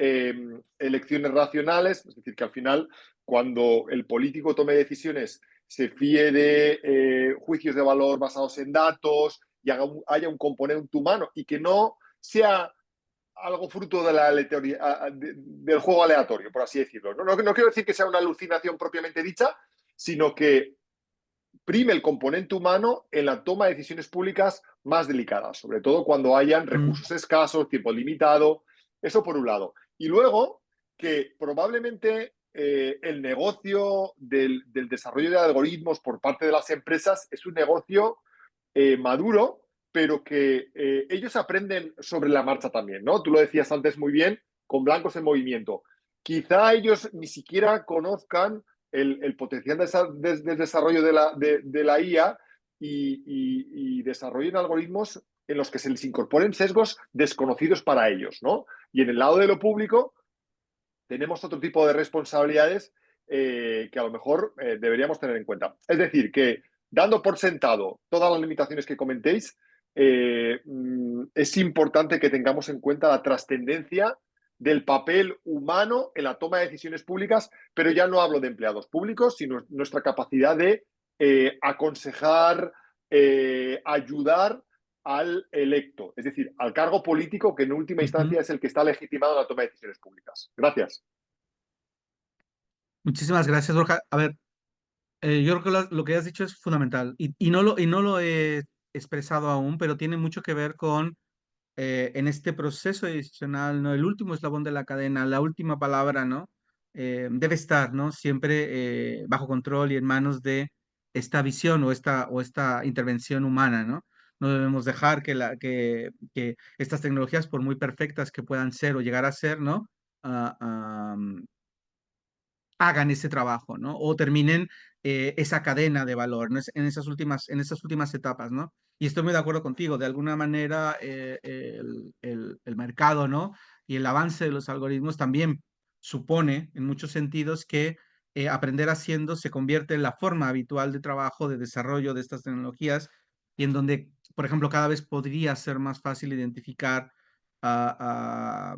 elecciones racionales, es decir, que al final, cuando el político tome decisiones, se fíe de juicios de valor basados en datos y haya un componente humano y que no sea algo fruto de del juego aleatorio, por así decirlo. No quiero decir que sea una alucinación propiamente dicha, sino que prime el componente humano en la toma de decisiones públicas más delicadas, sobre todo cuando hayan Mm, recursos escasos, tiempo limitado, eso por un lado. Y luego, que probablemente el negocio del desarrollo de algoritmos por parte de las empresas es un negocio maduro, pero que ellos aprenden sobre la marcha también, ¿no? Tú lo decías antes muy bien, con blancos en movimiento. Quizá ellos ni siquiera conozcan el potencial del desarrollo de la IA y desarrollen algoritmos en los que se les incorporen sesgos desconocidos para ellos, ¿no? Y en el lado de lo público tenemos otro tipo de responsabilidades que a lo mejor deberíamos tener en cuenta. Es decir, que dando por sentado todas las limitaciones que comentéis, es importante que tengamos en cuenta la trascendencia del papel humano en la toma de decisiones públicas, pero ya no hablo de empleados públicos, sino nuestra capacidad de aconsejar, ayudar al electo, es decir, al cargo político que en última ujú. instancia es el que está legitimado en la toma de decisiones públicas. Gracias. Muchísimas gracias, Borja. A ver, yo creo que lo que has dicho es fundamental y no lo he expresado aún, pero tiene mucho que ver con en este proceso decisional, ¿no? El último eslabón de la cadena, la última palabra, ¿no? Debe estar, ¿no? Siempre bajo control y en manos de esta visión o esta intervención humana, ¿no? No debemos dejar que estas tecnologías, por muy perfectas que puedan ser o llegar a ser, ¿no? Ah, hagan ese trabajo, ¿no? O terminen esa cadena de valor, ¿no? En esas últimas etapas, ¿no? Y estoy muy de acuerdo contigo, de alguna manera el mercado, ¿no? Y el avance de los algoritmos también supone, en muchos sentidos, que aprender haciendo se convierte en la forma habitual de trabajo, de desarrollo de estas tecnologías, y en donde, por ejemplo, cada vez podría ser más fácil identificar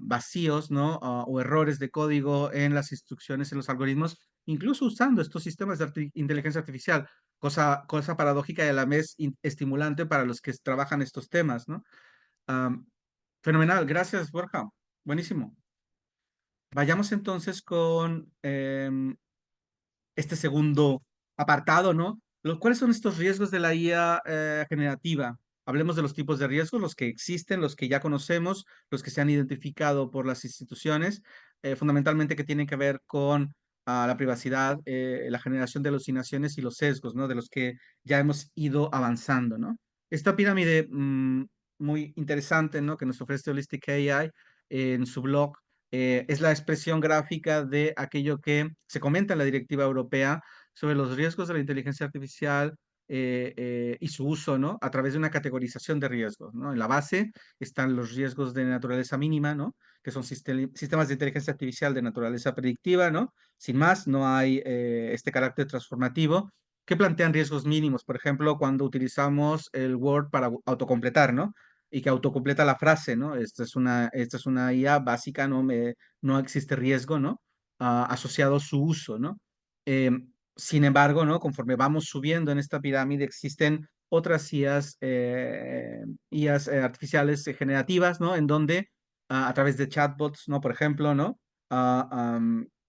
vacíos, ¿no? O errores de código en las instrucciones, en los algoritmos, incluso usando estos sistemas de inteligencia artificial, cosa paradójica y a la vez estimulante para los que trabajan estos temas, ¿no? Am, Fenomenal, gracias, Borja. Buenísimo. Vayamos entonces con este segundo apartado, ¿no? ¿Cuáles son estos riesgos de la IA generativa? Hablemos de los tipos de riesgos, los que existen, los que ya conocemos, los que se han identificado por las instituciones, fundamentalmente que tienen que ver con la privacidad, la generación de alucinaciones y los sesgos, ¿no? De los que ya hemos ido avanzando, ¿no? Esta pirámide muy interesante, ¿no? Que nos ofrece Holistic AI en su blog es la expresión gráfica de aquello que se comenta en la directiva europea sobre los riesgos de la inteligencia artificial y su uso, ¿no? A través de una categorización de riesgos, ¿no? En la base están los riesgos de naturaleza mínima, ¿no? Que son sistemas de inteligencia artificial de naturaleza predictiva, ¿no? Sin más, no hay este carácter transformativo que plantean riesgos mínimos. Por ejemplo, cuando utilizamos el Word para autocompletar, ¿no? Y que autocompleta la frase, ¿no? Esta es una IA básica, no existe riesgo, ¿no? Asociado a su uso, ¿no? Sin embargo, ¿no? Conforme vamos subiendo en esta pirámide, existen otras IAs artificiales generativas, ¿no? En donde a través de chatbots, ¿no? Por ejemplo, ¿no?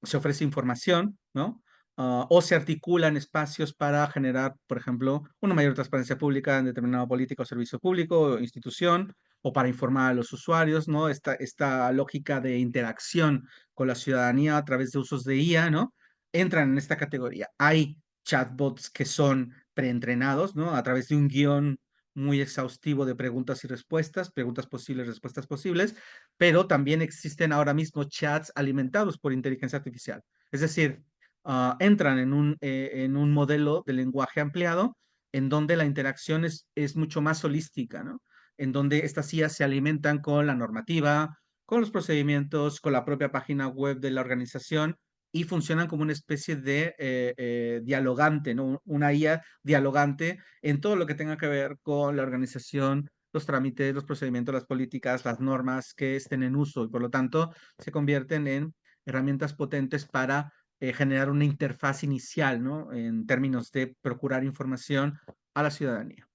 Se ofrece información, ¿no? O se articulan espacios para generar, por ejemplo, una mayor transparencia pública en determinado política o servicio público o institución, o para informar a los usuarios, ¿no? Esta lógica de interacción con la ciudadanía a través de usos de IA, ¿no? Entran en esta categoría. Hay chatbots que son preentrenados, ¿no? A través de un guión muy exhaustivo de preguntas y respuestas, preguntas posibles, respuestas posibles, pero también existen ahora mismo chats alimentados por inteligencia artificial. Es decir, entran en un modelo de lenguaje ampliado en donde la interacción es mucho más holística, ¿no? En donde estas IAs se alimentan con la normativa, con los procedimientos, con la propia página web de la organización y funcionan como una especie de dialogante, ¿no? Una IA dialogante en todo lo que tenga que ver con la organización, los trámites, los procedimientos, las políticas, las normas que estén en uso y por lo tanto se convierten en herramientas potentes para generar una interfaz inicial, ¿no? En términos de procurar información a la ciudadanía.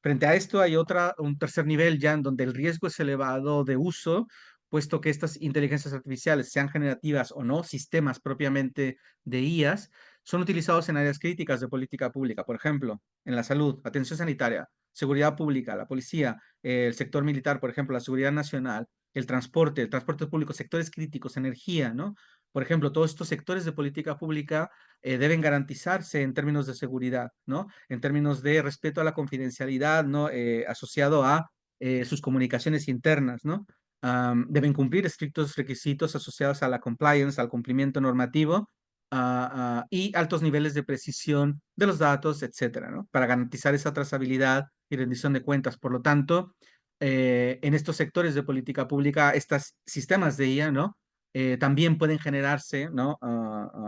Frente a esto hay un tercer nivel ya en donde el riesgo es elevado de uso, puesto que estas inteligencias artificiales, sean generativas o no, sistemas propiamente de IAS, son utilizados en áreas críticas de política pública, por ejemplo, en la salud, atención sanitaria, seguridad pública, la policía, el sector militar, por ejemplo, la seguridad nacional, el transporte público, sectores críticos, energía, ¿no? Por ejemplo, todos estos sectores de política pública deben garantizarse en términos de seguridad, ¿no? En términos de respeto a la confidencialidad, ¿no? Asociado a sus comunicaciones internas, ¿no? Deben cumplir estrictos requisitos asociados a la compliance, al cumplimiento normativo y altos niveles de precisión de los datos, etcétera, ¿no? Para garantizar esa trazabilidad y rendición de cuentas. Por lo tanto, en estos sectores de política pública, estos sistemas de IA, ¿no? También pueden generarse, ¿no?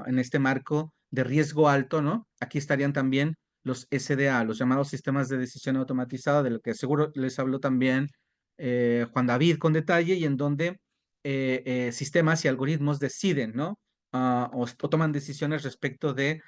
En este marco de riesgo alto, ¿no? Aquí estarían también los SDA, los llamados sistemas de decisión automatizada, de lo que seguro les habló también Juan David con detalle, y en donde sistemas y algoritmos deciden, ¿no? O toman decisiones respecto de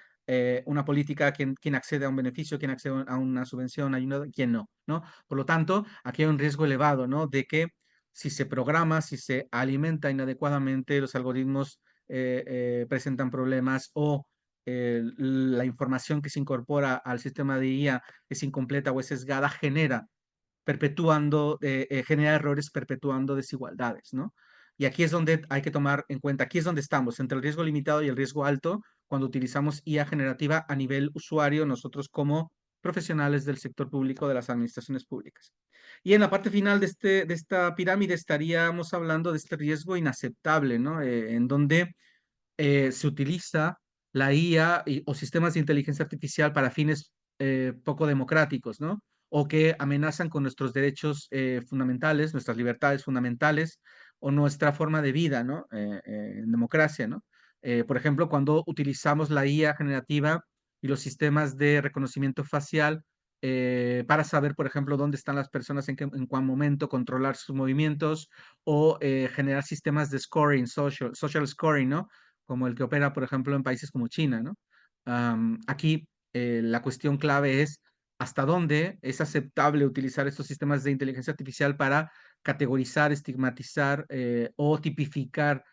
una política, quién accede a un beneficio, quién accede a una subvención, ayuda, quién no, ¿no? Por lo tanto, aquí hay un riesgo elevado, ¿no? De que si se programa, si se alimenta inadecuadamente, los algoritmos presentan problemas o la información que se incorpora al sistema de IA es incompleta o es sesgada, genera errores perpetuando desigualdades, ¿no? Y aquí es donde hay que tomar en cuenta, aquí es donde estamos, entre el riesgo limitado y el riesgo alto, cuando utilizamos IA generativa a nivel usuario, nosotros como profesionales del sector público, de las administraciones públicas. Y en la parte final de esta pirámide estaríamos hablando de este riesgo inaceptable, ¿no? En donde se utiliza la IA o sistemas de inteligencia artificial para fines poco democráticos, ¿no? O que amenazan con nuestros derechos fundamentales, nuestras libertades fundamentales o nuestra forma de vida, ¿no? En democracia, ¿no? Por ejemplo, cuando utilizamos la IA generativa y los sistemas de reconocimiento facial para saber, por ejemplo, dónde están las personas en cuál momento, controlar sus movimientos o generar sistemas de scoring, social scoring, ¿no? Como el que opera, por ejemplo, en países como China, ¿no? Aquí la cuestión clave es hasta dónde es aceptable utilizar estos sistemas de inteligencia artificial para categorizar, estigmatizar o tipificar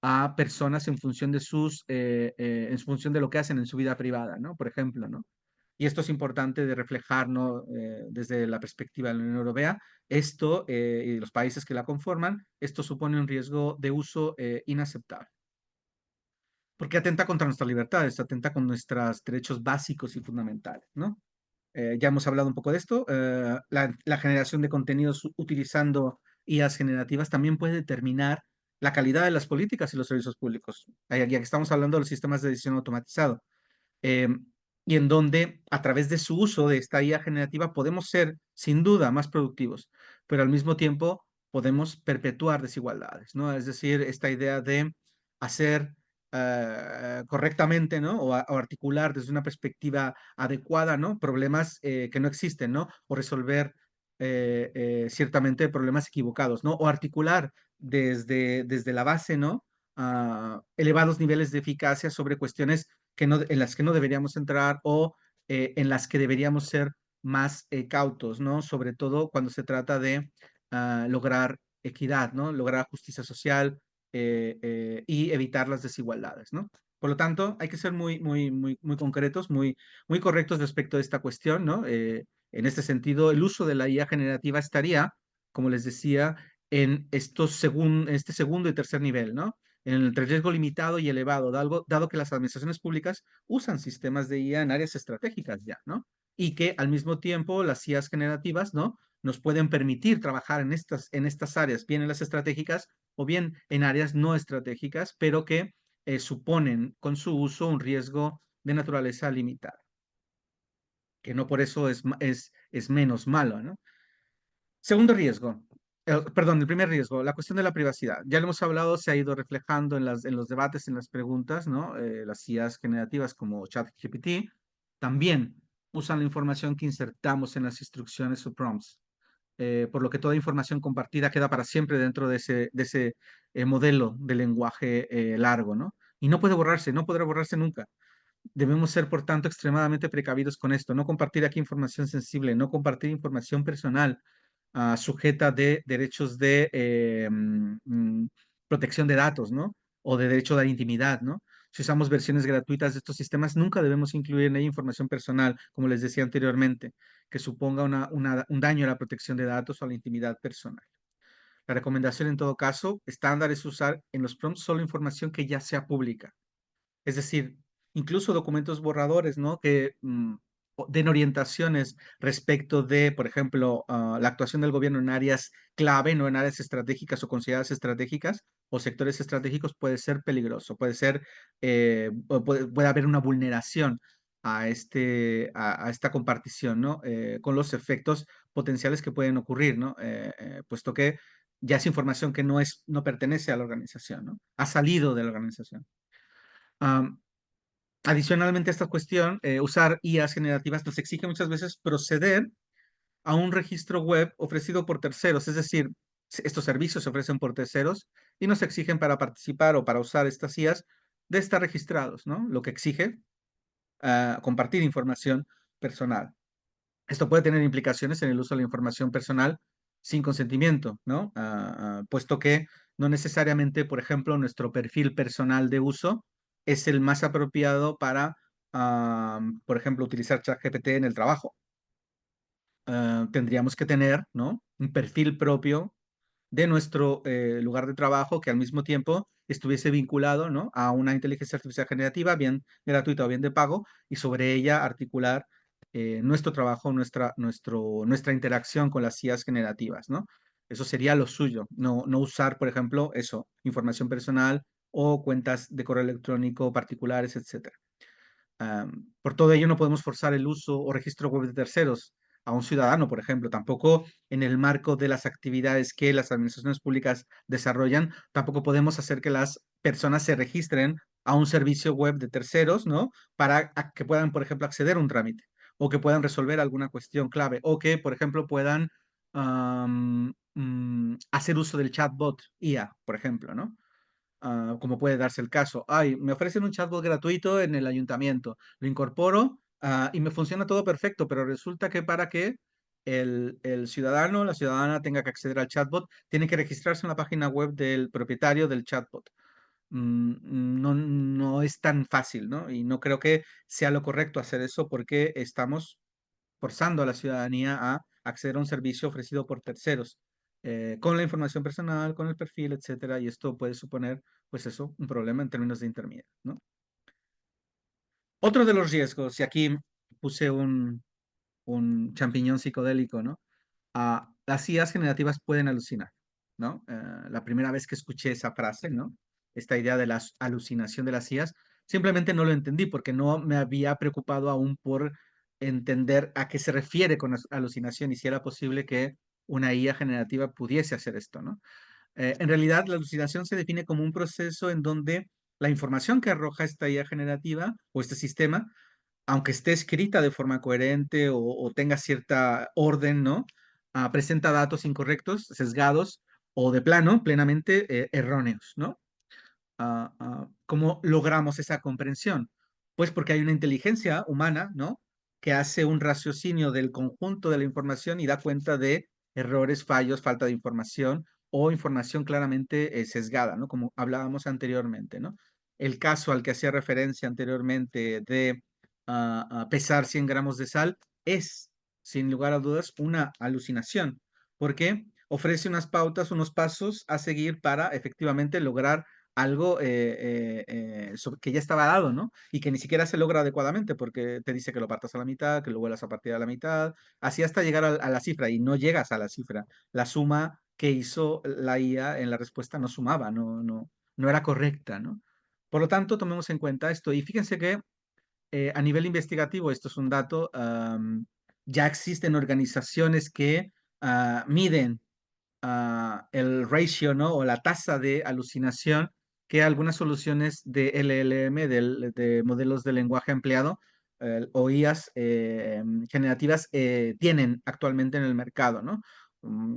a personas en función de en función de lo que hacen en su vida privada, ¿no? Por ejemplo, ¿no? Y esto es importante de reflejar, ¿no? Desde la perspectiva de la Unión Europea. Esto y los países que la conforman, esto supone un riesgo de uso inaceptable. Porque atenta contra nuestras libertades, atenta con nuestros derechos básicos y fundamentales, ¿no? Ya hemos hablado un poco de esto. La generación de contenidos utilizando IAs generativas también puede determinar la calidad de las políticas y los servicios públicos. Ya que estamos hablando de los sistemas de decisión automatizado. eh, y en donde a través de su uso de esta IA generativa podemos ser sin duda más productivos, pero al mismo tiempo podemos perpetuar desigualdades, ¿no? Es decir, esta idea de hacer correctamente, ¿no? O articular desde una perspectiva adecuada, ¿no? Problemas que no existen, ¿no? O resolver ciertamente problemas equivocados, ¿no? O articular desde la base, ¿no? Elevados niveles de eficacia sobre cuestiones en las que no deberíamos entrar o en las que deberíamos ser más cautos, ¿no? Sobre todo cuando se trata de lograr equidad, ¿no? Lograr justicia social y evitar las desigualdades, ¿no? Por lo tanto, hay que ser muy concretos, muy correctos respecto a esta cuestión, ¿no? En este sentido, el uso de la IA generativa estaría, como les decía, en este segundo y tercer nivel, ¿no? En el riesgo limitado y elevado, dado que las administraciones públicas usan sistemas de IA en áreas estratégicas ya, ¿no? Y que al mismo tiempo las IAs generativas, ¿no? Nos pueden permitir trabajar en estas áreas, bien en las estratégicas o bien en áreas no estratégicas, pero que suponen con su uso un riesgo de naturaleza limitada, que no por eso es menos malo, ¿no? Segundo riesgo, perdón, el primer riesgo, la cuestión de la privacidad. Ya lo hemos hablado, se ha ido reflejando en los debates, en las preguntas, ¿no? Las IAs generativas como ChatGPT también usan la información que insertamos en las instrucciones o prompts, por lo que toda información compartida queda para siempre dentro de ese modelo de lenguaje largo, ¿no? Y no puede borrarse, no podrá borrarse nunca. Debemos ser, por tanto, extremadamente precavidos con esto, no compartir aquí información sensible, no compartir información personal sujeta de derechos de protección de datos, ¿no? O de derecho a la intimidad, ¿no? Si usamos versiones gratuitas de estos sistemas, nunca debemos incluir en ella información personal, como les decía anteriormente, que suponga un daño a la protección de datos o a la intimidad personal. La recomendación, en todo caso, estándar es usar en los prompts solo información que ya sea pública. Es decir, incluso documentos borradores, ¿no? Que den orientaciones respecto de, por ejemplo, la actuación del gobierno en áreas clave, no en áreas estratégicas o consideradas estratégicas o sectores estratégicos, puede ser peligroso, puede haber una vulneración a esta compartición, ¿no? Con los efectos potenciales que pueden ocurrir, ¿no? Puesto que ya es información que no pertenece a la organización, ¿no? Ha salido de la organización. Um, Adicionalmente a esta cuestión, usar IAs generativas nos exige muchas veces proceder a un registro web ofrecido por terceros, es decir, estos servicios se ofrecen por terceros y nos exigen para participar o para usar estas IAs de estar registrados, ¿no? Lo que exige compartir información personal. Esto puede tener implicaciones en el uso de la información personal sin consentimiento, ¿no? Puesto que no necesariamente, por ejemplo, nuestro perfil personal de uso es el más apropiado para, por ejemplo, utilizar ChatGPT en el trabajo. Tendríamos que tener, ¿no? Un perfil propio de nuestro lugar de trabajo que al mismo tiempo estuviese vinculado, ¿no? A una inteligencia artificial generativa, bien gratuita o bien de pago, y sobre ella articular nuestro trabajo, nuestra interacción con las IAs generativas, ¿no? Eso sería lo suyo, no usar, por ejemplo, información personal o cuentas de correo electrónico particulares, etcétera. Por todo ello, no podemos forzar el uso o registro web de terceros a un ciudadano, por ejemplo. Tampoco en el marco de las actividades que las administraciones públicas desarrollan, tampoco podemos hacer que las personas se registren a un servicio web de terceros, ¿no? Para que puedan, por ejemplo, acceder a un trámite o que puedan resolver alguna cuestión clave o que, por ejemplo, puedan hacer uso del chatbot IA, por ejemplo, ¿no? Como puede darse el caso. Ay, me ofrecen un chatbot gratuito en el ayuntamiento, lo incorporo y me funciona todo perfecto, pero resulta que para que el ciudadano, la ciudadana tenga que acceder al chatbot, tiene que registrarse en la página web del propietario del chatbot. No es tan fácil, ¿no? Y no creo que sea lo correcto hacer eso porque estamos forzando a la ciudadanía a acceder a un servicio ofrecido por terceros, con la información personal, con el perfil, etcétera, y esto puede suponer, pues eso, un problema en términos de intermediario, ¿no? Otro de los riesgos, y aquí puse un champiñón psicodélico, ¿no? Las IAs generativas pueden alucinar, ¿no? La primera vez que escuché esa frase, ¿no? Esta idea de la alucinación de las IAs, simplemente no lo entendí porque no me había preocupado aún por entender a qué se refiere con alucinación y si era posible que una IA generativa pudiese hacer esto, ¿no? En realidad, la alucinación se define como un proceso en donde la información que arroja esta IA generativa o este sistema, aunque esté escrita de forma coherente o tenga cierta orden, ¿no? Presenta datos incorrectos, sesgados o de plano, plenamente erróneos, ¿no? ¿Cómo logramos esa comprensión? Pues porque hay una inteligencia humana, ¿no? Que hace un raciocinio del conjunto de la información y da cuenta de errores, fallos, falta de información o información claramente sesgada, ¿no? Como hablábamos anteriormente, ¿no? El caso al que hacía referencia anteriormente de pesar 100 gramos de sal es, sin lugar a dudas, una alucinación, porque ofrece unas pautas, unos pasos a seguir para efectivamente lograr algo que ya estaba dado, ¿no? Y que ni siquiera se logra adecuadamente porque te dice que lo partas a la mitad, que lo vuelvas a partir a la mitad, así hasta llegar a la cifra y no llegas a la cifra. La suma que hizo la IA en la respuesta no sumaba, no era correcta, ¿no? Por lo tanto, tomemos en cuenta esto y fíjense que a nivel investigativo, esto es un dato, ya existen organizaciones que miden el ratio, ¿no? O la tasa de alucinación que algunas soluciones de LLM, de modelos de lenguaje empleado, o IAs generativas, tienen actualmente en el mercado, ¿no?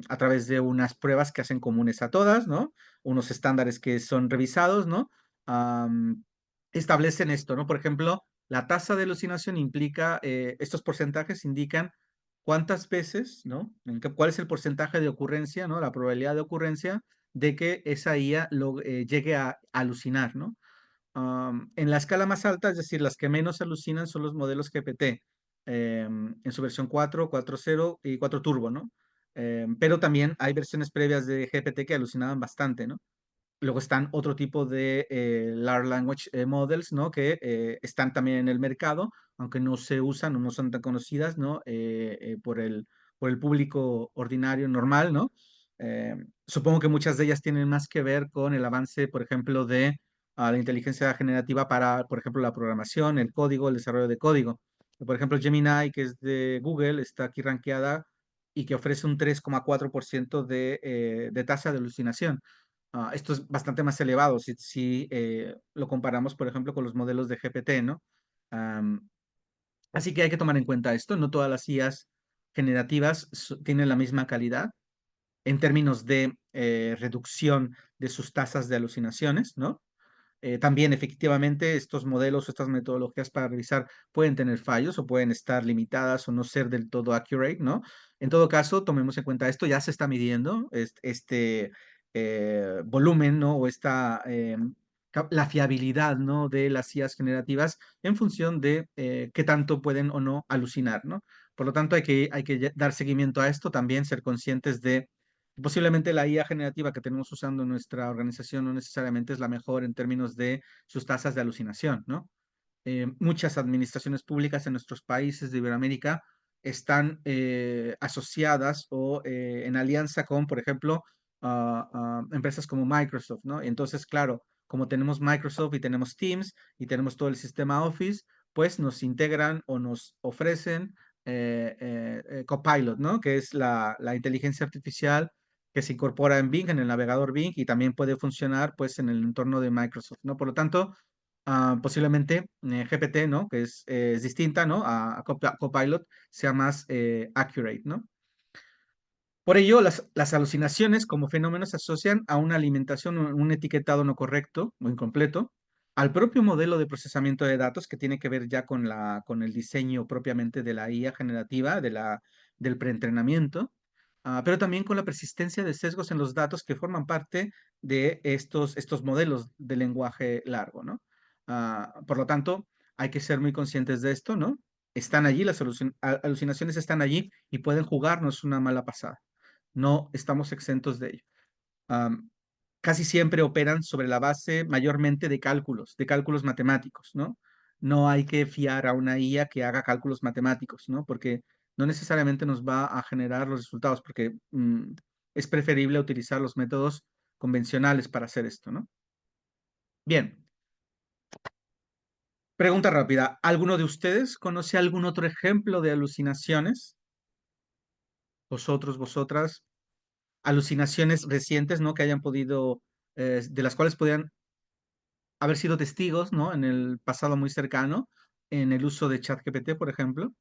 A través de unas pruebas que hacen comunes a todas, ¿no? Unos estándares que son revisados, ¿no? Establecen esto, ¿no? Por ejemplo, la tasa de alucinación implica, estos porcentajes indican cuántas veces, ¿no? ¿Cuál es el porcentaje de ocurrencia, ¿no? La probabilidad de ocurrencia de que esa IA llegue a alucinar, ¿no? En la escala más alta, es decir, las que menos alucinan son los modelos GPT, en su versión 4, 4.0 y 4 Turbo, ¿no? Pero también hay versiones previas de GPT que alucinaban bastante, ¿no? Luego están otro tipo de Large Language Models, ¿no? Que están también en el mercado, aunque no se usan o no son tan conocidas, ¿no? Por el público ordinario normal, ¿no? Supongo que muchas de ellas tienen más que ver con el avance, por ejemplo, de la inteligencia generativa para, por ejemplo, la programación, el código, el desarrollo de código. Por ejemplo, Gemini, que es de Google, está aquí rankeada y que ofrece un 3,4% de tasa de alucinación. Esto es bastante más elevado si lo comparamos, por ejemplo, con los modelos de GPT, ¿no? Am, Así que hay que tomar en cuenta esto. No todas las IAs generativas tienen la misma calidad en términos de reducción de sus tasas de alucinaciones, ¿no? También efectivamente estos modelos, estas metodologías para revisar pueden tener fallos o pueden estar limitadas o no ser del todo accurate, ¿no? En todo caso, tomemos en cuenta esto, ya se está midiendo este volumen, ¿no? O esta, la fiabilidad, ¿no? De las IAs generativas en función de qué tanto pueden o no alucinar, ¿no? Por lo tanto, hay que dar seguimiento a esto, también ser conscientes de posiblemente la IA generativa que tenemos usando en nuestra organización no necesariamente es la mejor en términos de sus tasas de alucinación, ¿no? Muchas administraciones públicas en nuestros países de Iberoamérica están asociadas o en alianza con, por ejemplo, empresas como Microsoft, ¿no? Entonces, claro, como tenemos Microsoft y tenemos Teams y tenemos todo el sistema Office, pues nos integran o nos ofrecen Copilot, ¿no? Que es la inteligencia artificial que se incorpora en Bing, en el navegador Bing, y también puede funcionar pues en el entorno de Microsoft, ¿no? Por lo tanto, posiblemente GPT, ¿no? Que es distinta, ¿no? A Copilot, sea más accurate, ¿no? Por ello, las alucinaciones como fenómenos se asocian a una alimentación, un etiquetado no correcto o incompleto, al propio modelo de procesamiento de datos que tiene que ver ya con el diseño propiamente de la IA generativa, del preentrenamiento, pero también con la persistencia de sesgos en los datos que forman parte de estos modelos de lenguaje largo, ¿no? Por lo tanto, hay que ser muy conscientes de esto, ¿no? Están allí, las alucinaciones están allí y pueden jugarnos una mala pasada. No estamos exentos de ello. Am, Casi siempre operan sobre la base mayormente de cálculos matemáticos, ¿no? No hay que fiar a una IA que haga cálculos matemáticos, ¿no? Porque no necesariamente nos va a generar los resultados, porque es preferible utilizar los métodos convencionales para hacer esto, ¿no? Bien, pregunta rápida. ¿Alguno de ustedes conoce algún otro ejemplo de alucinaciones? Vosotros, vosotras, alucinaciones recientes, ¿no? Que hayan podido, de las cuales podrían haber sido testigos, ¿no? En el pasado muy cercano, en el uso de ChatGPT, por ejemplo.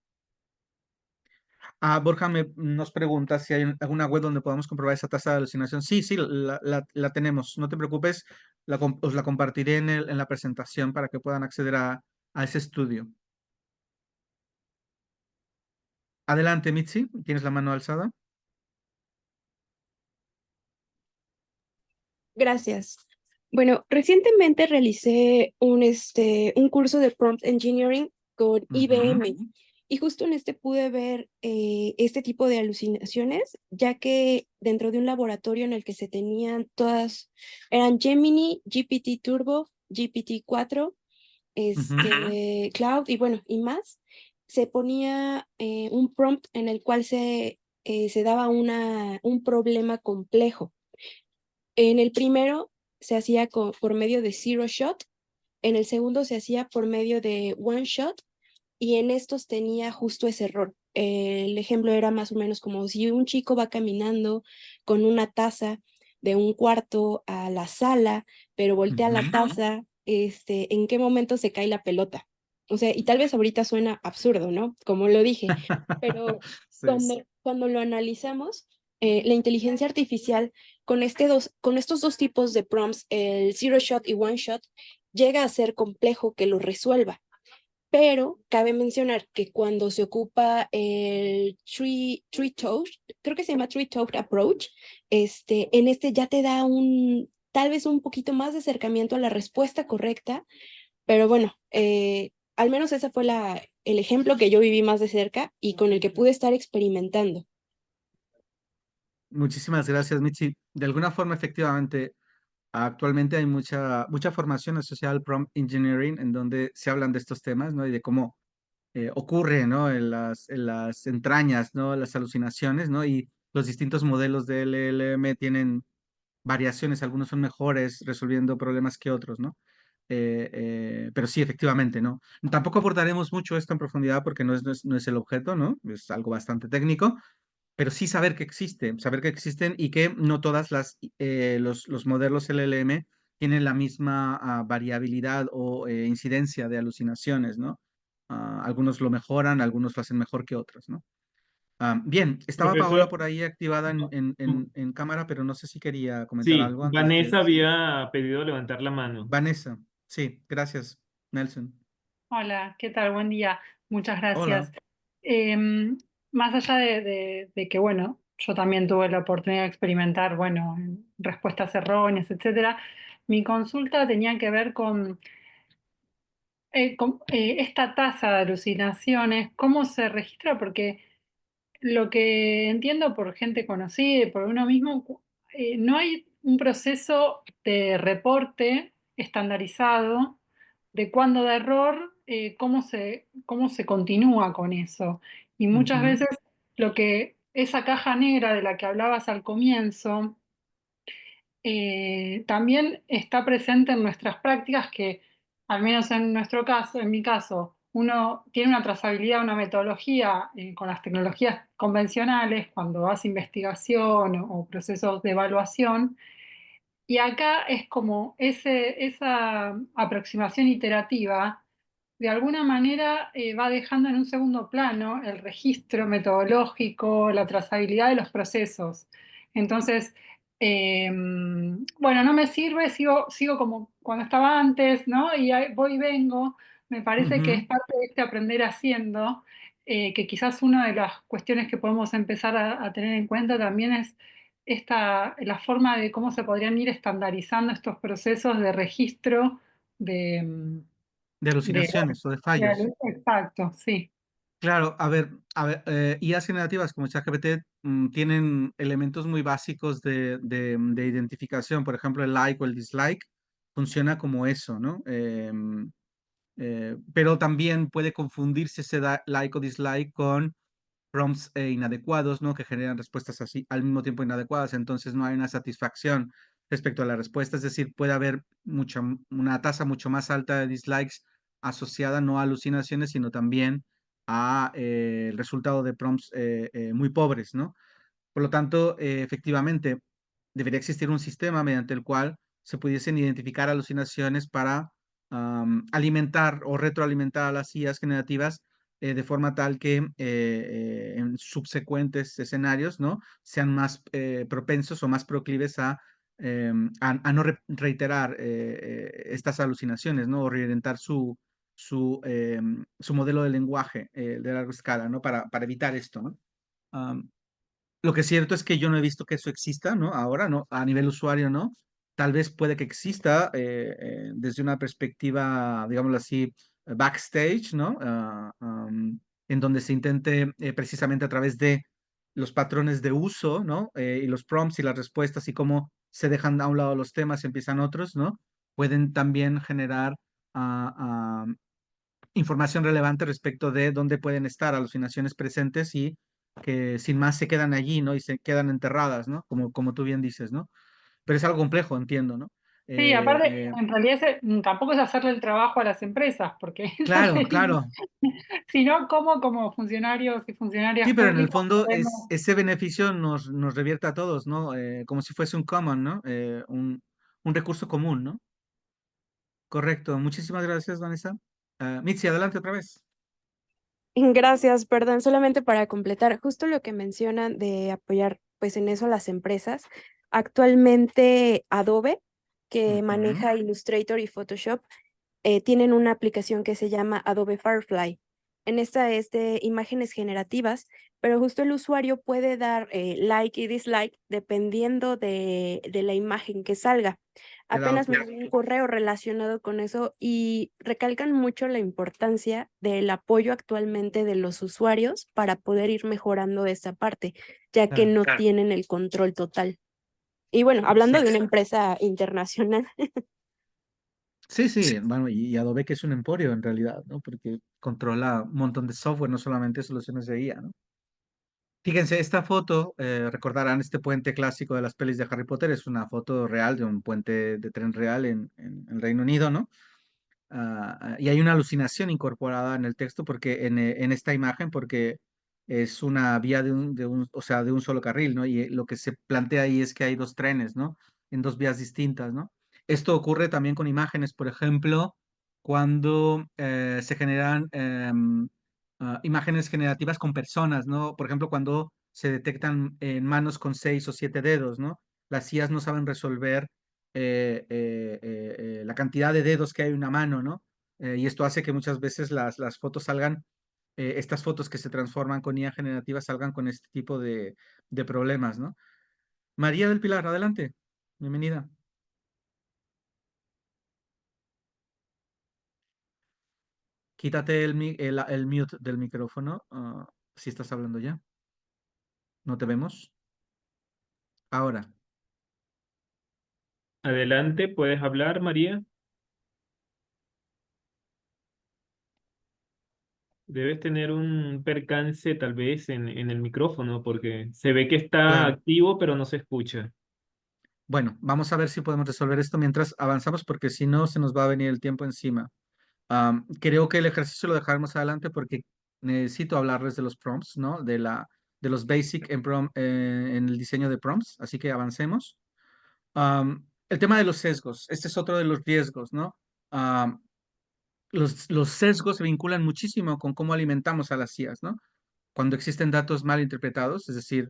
Borja nos pregunta si hay alguna web donde podamos comprobar esa tasa de alucinación. Sí, sí, la tenemos. No te preocupes, os la compartiré en la presentación para que puedan acceder a ese estudio. Adelante, Mitzi, tienes la mano alzada. Gracias. Bueno, recientemente realicé un curso de prompt engineering con IBM y justo en este pude ver este tipo de alucinaciones, ya que dentro de un laboratorio en el que se tenían todas, eran Gemini, GPT Turbo, GPT-4, Cloud y bueno, y más, se ponía un prompt en el cual se daba un problema complejo. En el primero se hacía por medio de Zero Shot, en el segundo se hacía por medio de One Shot y en estos tenía justo ese error. El ejemplo era más o menos como si un chico va caminando con una taza de un cuarto a la sala, pero voltea la taza, ¿en qué momento se cae la pelota? O sea, y tal vez ahorita suena absurdo, ¿no? Como lo dije, pero Sí. cuando lo analizamos, la inteligencia artificial con estos dos tipos de prompts, el Zero Shot y One Shot, llega a ser complejo que lo resuelva. Pero cabe mencionar que cuando se ocupa el three-toed, creo que se llama three-toed approach, en este ya te da tal vez un poquito más de acercamiento a la respuesta correcta, pero bueno, al menos ese fue el ejemplo que yo viví más de cerca y con el que pude estar experimentando. Muchísimas gracias, Mitzi. De alguna forma, efectivamente, actualmente hay mucha formación asociada al prompt engineering en donde se hablan de estos temas, ¿no? Y de cómo ocurre, ¿no? En las entrañas, ¿no? Las alucinaciones, ¿no? Y los distintos modelos de LLM tienen variaciones, algunos son mejores resolviendo problemas que otros, ¿no? Pero sí, efectivamente, ¿no? Tampoco abordaremos mucho esto en profundidad porque no es el objeto, ¿no? Es algo bastante técnico, pero sí saber que existen y que no todas los modelos LLM tienen la misma variabilidad o incidencia de alucinaciones, ¿no? Algunos lo mejoran, algunos lo hacen mejor que otros, ¿no? Bien, estaba Paola Profesor, por ahí activada en cámara, pero no sé si quería comentar sí, algo antes de Vanessa seguir. había pedido levantar la mano. Vanessa, sí, gracias, Nelson. Hola, ¿qué tal? Buen día. Muchas Hola. gracias. Em, Más allá de que, bueno, yo también tuve la oportunidad de experimentar, bueno, respuestas erróneas, etcétera, mi consulta tenía que ver con esta tasa de alucinaciones, ¿cómo se registra? Porque lo que entiendo por gente conocida y por uno mismo, no hay un proceso de reporte estandarizado de cuándo da error, cómo se continúa con eso. Y muchas Ujú. veces esa caja negra de la que hablabas al comienzo, también está presente en nuestras prácticas que, al menos en nuestro caso, en mi caso, uno tiene una trazabilidad, una metodología con las tecnologías convencionales cuando hace investigación o procesos de evaluación. Y acá es como esa aproximación iterativa, de alguna manera va dejando en un segundo plano el registro metodológico, la trazabilidad de los procesos. Entonces, bueno, no me sirve, sigo como cuando estaba antes, ¿no? Y ahí voy y vengo. Me parece que es Ujú. parte de este aprender haciendo, que quizás una de las cuestiones que podemos empezar a tener en cuenta también es la forma de cómo se podrían ir estandarizando estos procesos de registro de, De de, alucinaciones o de fallos. exacto, sí. Claro, a ver, IAs generativas como ChatGPT tienen elementos muy básicos de identificación. Por ejemplo, el like o el dislike funciona como eso, ¿no? Pero también puede confundirse ese like o dislike con prompts inadecuados, ¿no? Que generan respuestas así al mismo tiempo inadecuadas. Entonces no hay una satisfacción respecto a la respuesta. Es decir, puede haber una tasa mucho más alta de dislikes asociada no a alucinaciones, sino también a el resultado de prompts muy pobres, ¿no? Por lo tanto, efectivamente, debería existir un sistema mediante el cual se pudiesen identificar alucinaciones para alimentar o retroalimentar a las IAs generativas de forma tal que en subsecuentes escenarios, ¿no? Sean más propensos o más proclives a no reiterar estas alucinaciones, ¿no? O reorientar su modelo de lenguaje de larga escala, ¿no? Para evitar esto, ¿no? Am, lo que es cierto es que yo no he visto que eso exista, ¿no? Ahora, ¿no? A nivel usuario, ¿no? Tal vez puede que exista desde una perspectiva, digámoslo así, backstage, ¿no? En donde se intente precisamente a través de los patrones de uso, ¿no? Y los prompts y las respuestas y cómo se dejan a un lado los temas y empiezan otros, ¿no? Pueden también generar ah, ah, información relevante respecto de dónde pueden estar alucinaciones presentes y que sin más se quedan allí, ¿no? Y se quedan enterradas, ¿no? Como tú bien dices, ¿no? Pero es algo complejo, entiendo, ¿no? Sí, Eh, aparte, eh, en realidad tampoco es hacerle el trabajo a las empresas, porque eso claro, sería, claro. sino cómo como funcionarios y Sí, funcionarias pero en el públicas fondo podemos. ese beneficio nos revierte a todos, ¿no? Como si fuese un common, ¿no? Un recurso común, ¿no? Correcto. Muchísimas gracias, Vanessa. Mitzi, adelante otra vez. Gracias, perdón, solamente para completar, justo lo que mencionan de apoyar pues en eso a las empresas. Actualmente Adobe, que Ujú. maneja Illustrator y Photoshop, tienen una aplicación que se llama Adobe Firefly. En esta es de imágenes generativas, pero justo el usuario puede dar like y dislike dependiendo de la imagen que salga. El Apenas me output. llegó un correo relacionado con eso y recalcan mucho la importancia del apoyo actualmente de los usuarios para poder ir mejorando esta parte, ya que Claro. no tienen el control total. Y bueno, hablando Sí. de una empresa internacional. Sí, sí, bueno, y Adobe que es un emporio en realidad, ¿no? Porque controla un montón de software, no solamente soluciones de IA, ¿no? Fíjense, esta foto, recordarán este puente clásico de las pelis de Harry Potter, es una foto real de un puente de tren real en el Reino Unido, ¿no? Y hay una alucinación incorporada en el texto porque en esta imagen, porque es una vía o sea, de un solo carril, ¿no? Y lo que se plantea ahí es que hay dos trenes, ¿no? En dos vías distintas, ¿no? Esto ocurre también con imágenes, por ejemplo, cuando se generan imágenes generativas con personas, ¿no? Por ejemplo, cuando se detectan manos con 6 o 7 dedos, ¿no? Las IAs no saben resolver la cantidad de dedos que hay en una mano, ¿no? Y esto hace que muchas veces las fotos salgan, estas fotos que se transforman con IA generativa salgan con este tipo de problemas, ¿no? María del Pilar, adelante. Bienvenida. Quítate el mute del micrófono, si estás hablando ya. ¿No te vemos? Ahora. Adelante, puedes hablar, María. Debes tener un percance tal vez en el micrófono porque se ve que está Claro. activo, pero no se escucha. Bueno, vamos a ver si podemos resolver esto mientras avanzamos, porque si no, se nos va a venir el tiempo encima. Creo que el ejercicio lo dejaremos adelante porque necesito hablarles de los prompts, ¿no? De los basic en el diseño de prompts, así que avancemos. El tema de los sesgos, este es otro de los riesgos, ¿no? Am, los sesgos se vinculan muchísimo con cómo alimentamos a las IAs, ¿no? Cuando existen datos mal interpretados, es decir,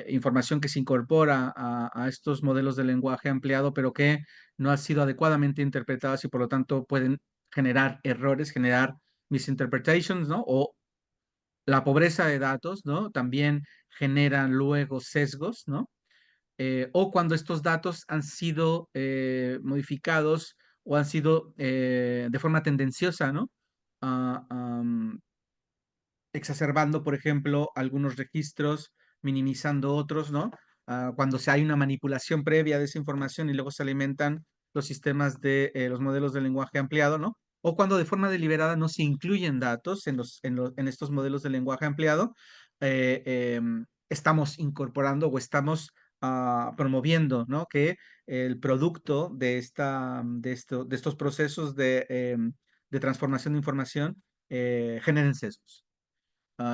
información que se incorpora a estos modelos de lenguaje ampliado, pero que no ha sido adecuadamente interpretadas y por lo tanto pueden generar errores, generar misinterpretations, ¿no? O la pobreza de datos, ¿no? También generan luego sesgos, ¿no? O cuando estos datos han sido modificados o han sido de forma tendenciosa, ¿no? Ah, exacerbando, por ejemplo, algunos registros, minimizando otros, ¿no? Cuando hay una manipulación previa de esa información y luego se alimentan los sistemas de los modelos de lenguaje ampliado, ¿no? O cuando de forma deliberada no se incluyen datos en estos modelos de lenguaje ampliado, estamos incorporando o estamos promoviendo, ¿no? Que el producto de estos procesos de transformación de información generen sesgos.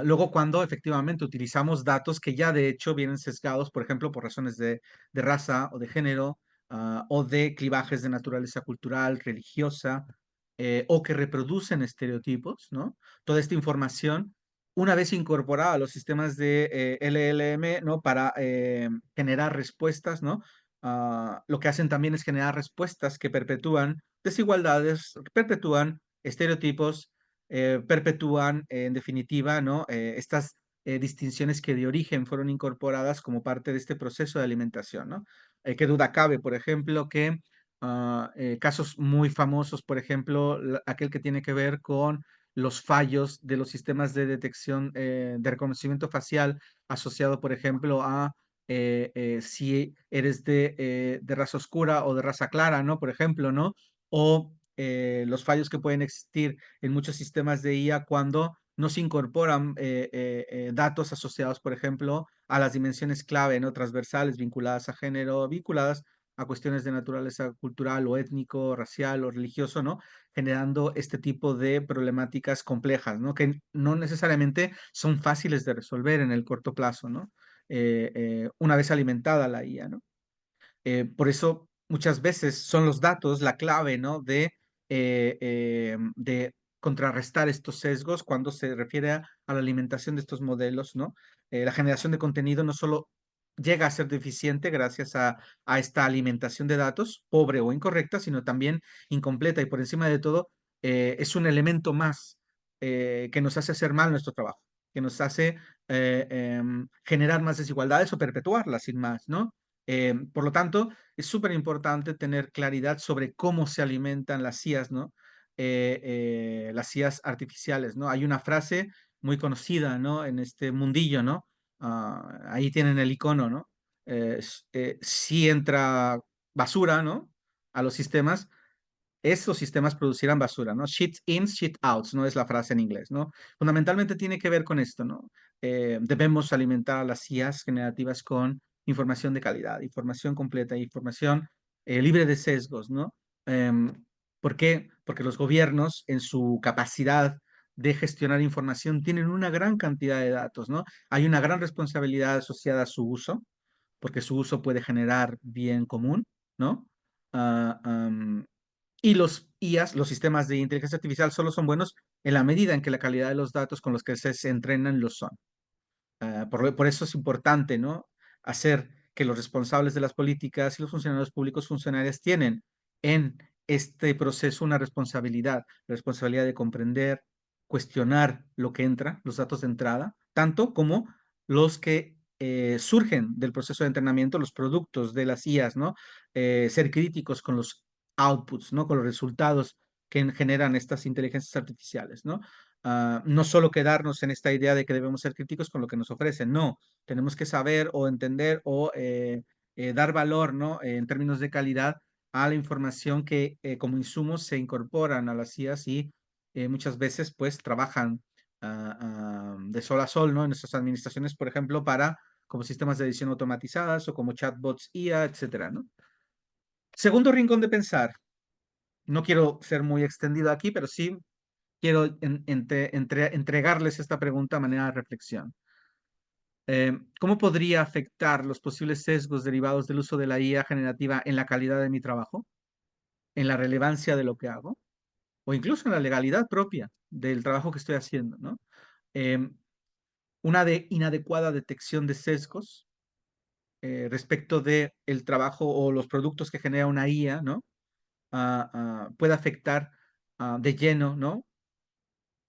Luego, cuando efectivamente utilizamos datos que ya de hecho vienen sesgados, por ejemplo, por razones de raza o de género, o de clivajes de naturaleza cultural, religiosa, o que reproducen estereotipos, ¿no? Toda esta información, una vez incorporada a los sistemas de LLM, ¿no? Para generar respuestas, ¿no? Lo que hacen también es generar respuestas que perpetúan desigualdades, perpetúan estereotipos, perpetúan, en definitiva, ¿no? Estas distinciones que de origen fueron incorporadas como parte de este proceso de alimentación, ¿no? Qué duda cabe, por ejemplo, que casos muy famosos, por ejemplo, aquel que tiene que ver con los fallos de los sistemas de detección de reconocimiento facial asociado, por ejemplo, a si eres de raza oscura o de raza clara, ¿no? Por ejemplo, ¿no? O los fallos que pueden existir en muchos sistemas de IA cuando no se incorporan datos asociados, por ejemplo, a las dimensiones clave, ¿no? Transversales, vinculadas a género, vinculadas a cuestiones de naturaleza cultural o étnico, racial o religioso, ¿no? Generando este tipo de problemáticas complejas, ¿no? Que no necesariamente son fáciles de resolver en el corto plazo, ¿no? Una vez alimentada la IA, ¿no? Por eso muchas veces son los datos la clave, ¿no? De contrarrestar estos sesgos cuando se refiere a la alimentación de estos modelos, ¿no? La generación de contenido no solo llega a ser deficiente gracias a esta alimentación de datos, pobre o incorrecta, sino también incompleta y por encima de todo es un elemento más que nos hace hacer mal nuestro trabajo, que nos hace generar más desigualdades o perpetuarlas sin más, ¿no? Por lo tanto, es súper importante tener claridad sobre cómo se alimentan las IAs, ¿no? Las IAs artificiales, ¿no? Hay una frase muy conocida, ¿no? En este mundillo, ¿no? Ahí tienen el icono, ¿no? Si entra basura, ¿no? A los sistemas, esos sistemas producirán basura, ¿no? Shit in, shit out, no es la frase en inglés, ¿no? Fundamentalmente tiene que ver con esto, ¿no? Debemos alimentar a las IAs generativas con información de calidad, información completa, información libre de sesgos, ¿no? ¿Por qué? Porque los gobiernos, en su capacidad de gestionar información, tienen una gran cantidad de datos, ¿no? Hay una gran responsabilidad asociada a su uso, porque su uso puede generar bien común, ¿no? Ah, y los IAs, los sistemas de inteligencia artificial, solo son buenos en la medida en que la calidad de los datos con los que se entrenan lo son. Por eso es importante, ¿no? Hacer que los responsables de las políticas y los funcionarios públicos funcionarios tienen en este proceso una responsabilidad, la responsabilidad de comprender, cuestionar lo que entra, los datos de entrada, tanto como los que surgen del proceso de entrenamiento, los productos de las IAs, ¿no? Ser críticos con los outputs, ¿no? Con los resultados que generan estas inteligencias artificiales, ¿no? No solo quedarnos en esta idea de que debemos ser críticos con lo que nos ofrecen, no, tenemos que saber o entender o dar valor, ¿no? En términos de calidad a la información que como insumos se incorporan a las IAs y muchas veces pues trabajan de sol a sol, ¿no? En nuestras administraciones, por ejemplo, para como sistemas de edición automatizadas o como chatbots IA, etcétera, ¿no? Segundo rincón de pensar, No quiero ser muy extendido aquí, pero sí quiero entregarles esta pregunta a manera de reflexión. ¿Cómo podría afectar los posibles sesgos derivados del uso de la IA generativa en la calidad de mi trabajo, en la relevancia de lo que hago, o incluso en la legalidad propia del trabajo que estoy haciendo, ¿no? Em, una inadecuada detección de sesgos respecto de el trabajo o los productos que genera una IA, ¿no? Puede afectar de lleno, ¿no?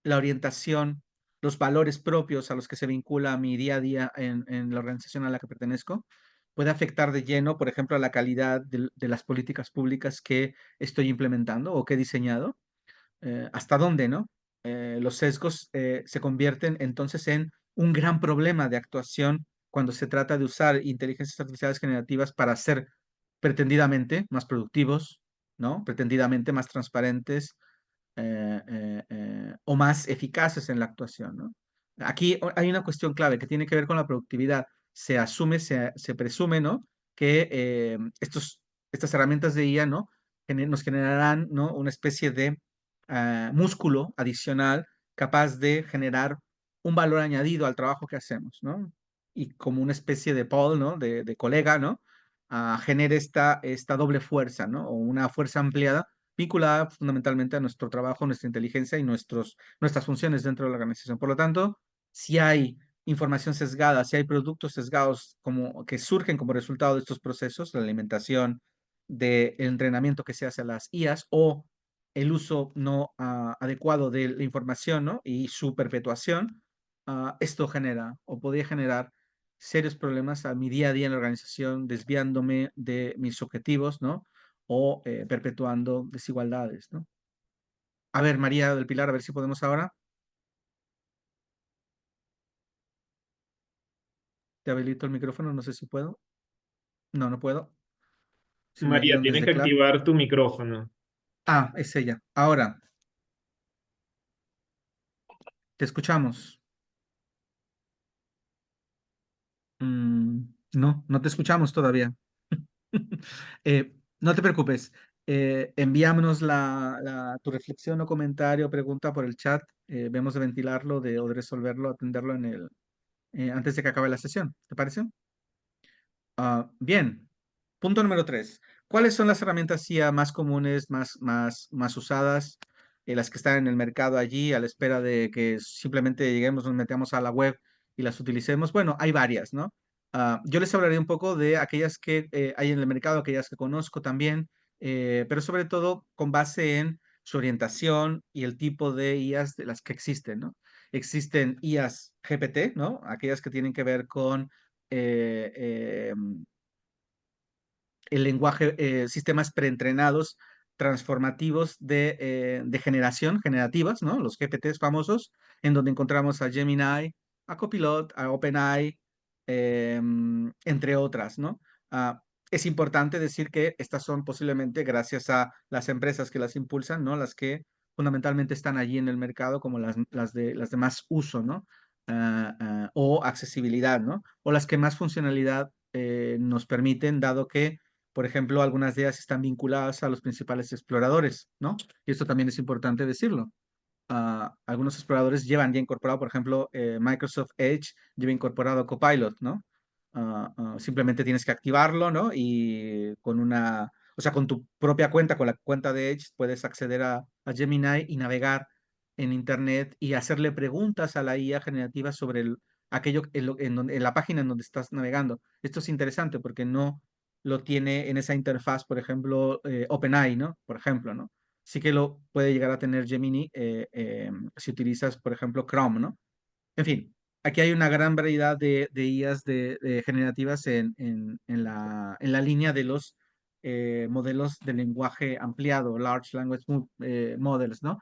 La orientación, los valores propios a los que se vincula mi día a día en la organización a la que pertenezco, puede afectar de lleno, por ejemplo, a la calidad de las políticas públicas que estoy implementando o que he diseñado. ¿Hasta dónde, no? Los sesgos se convierten entonces en un gran problema de actuación cuando se trata de usar inteligencias artificiales generativas para ser pretendidamente más productivos, ¿no? Pretendidamente más transparentes, o más eficaces en la actuación, ¿no? Aquí hay una cuestión clave que tiene que ver con la productividad. Se asume, se presume, ¿no? Que estas herramientas de IA, ¿no? Nos generarán, ¿no? Una especie de músculo adicional capaz de generar un valor añadido al trabajo que hacemos, ¿no? Y como una especie de pol, ¿no? De colega, ¿no? Genere esta doble fuerza, ¿no? O una fuerza ampliada vinculada fundamentalmente a nuestro trabajo, nuestra inteligencia y nuestras funciones dentro de la organización. Por lo tanto, si hay información sesgada, si hay productos sesgados como, que surgen como resultado de estos procesos, la alimentación del entrenamiento que se hace a las IAs o el uso no adecuado de la información, ¿no? Y su perpetuación, esto genera o podría generar serios problemas a mi día a día en la organización, desviándome de mis objetivos, ¿no? O perpetuando desigualdades, ¿no? A ver, María del Pilar, a ver si podemos ahora. Te habilito el micrófono, no sé si puedo. No, no puedo. Si me María, ayudan tienes desde que Clap. activar tu micrófono. Es ella. Ahora, te escuchamos. No, no te escuchamos todavía. No te preocupes. Envíamonos tu reflexión o comentario o pregunta por el chat. Vemos de ventilarlo o de resolverlo, atenderlo antes de que acabe la sesión. ¿Te parece? Bien. Punto número 3. ¿Cuáles son las herramientas IA más comunes, más usadas, las que están en el mercado allí a la espera de que simplemente lleguemos, nos metamos a la web y las utilicemos? Bueno, hay varias, ¿no? Yo les hablaré un poco de aquellas que hay en el mercado, aquellas que conozco también, pero sobre todo con base en su orientación y el tipo de IAs de las que existen, ¿no? Existen IAs GPT, ¿no? Aquellas que tienen que ver con el lenguaje, sistemas preentrenados transformativos de generación, generativas, ¿no? Los GPTs famosos, en donde encontramos a Gemini, a Copilot, a OpenAI, entre otras, ¿no? Es importante decir que estas son posiblemente gracias a las empresas que las impulsan, ¿no? Las que fundamentalmente están allí en el mercado como las de más uso, ¿no? O accesibilidad, ¿no? O las que más funcionalidad nos permiten, dado que, por ejemplo, algunas de ellas están vinculadas a los principales exploradores, ¿no? Y esto también es importante decirlo. Algunos exploradores llevan ya incorporado, por ejemplo, Microsoft Edge lleva incorporado Copilot, ¿no? Simplemente tienes que activarlo, ¿no? Y o sea, con tu propia cuenta, con la cuenta de Edge, puedes acceder a Gemini y navegar en Internet y hacerle preguntas a la IA generativa sobre aquello en la página en donde estás navegando. Esto es interesante porque no lo tiene en esa interfaz, por ejemplo, OpenAI, ¿no? Por ejemplo, ¿no? Sí que lo puede llegar a tener Gemini si utilizas, por ejemplo, Chrome, ¿no? En fin, aquí hay una gran variedad de IAs generativas en la línea de los modelos de lenguaje ampliado, Large Language Models, ¿no?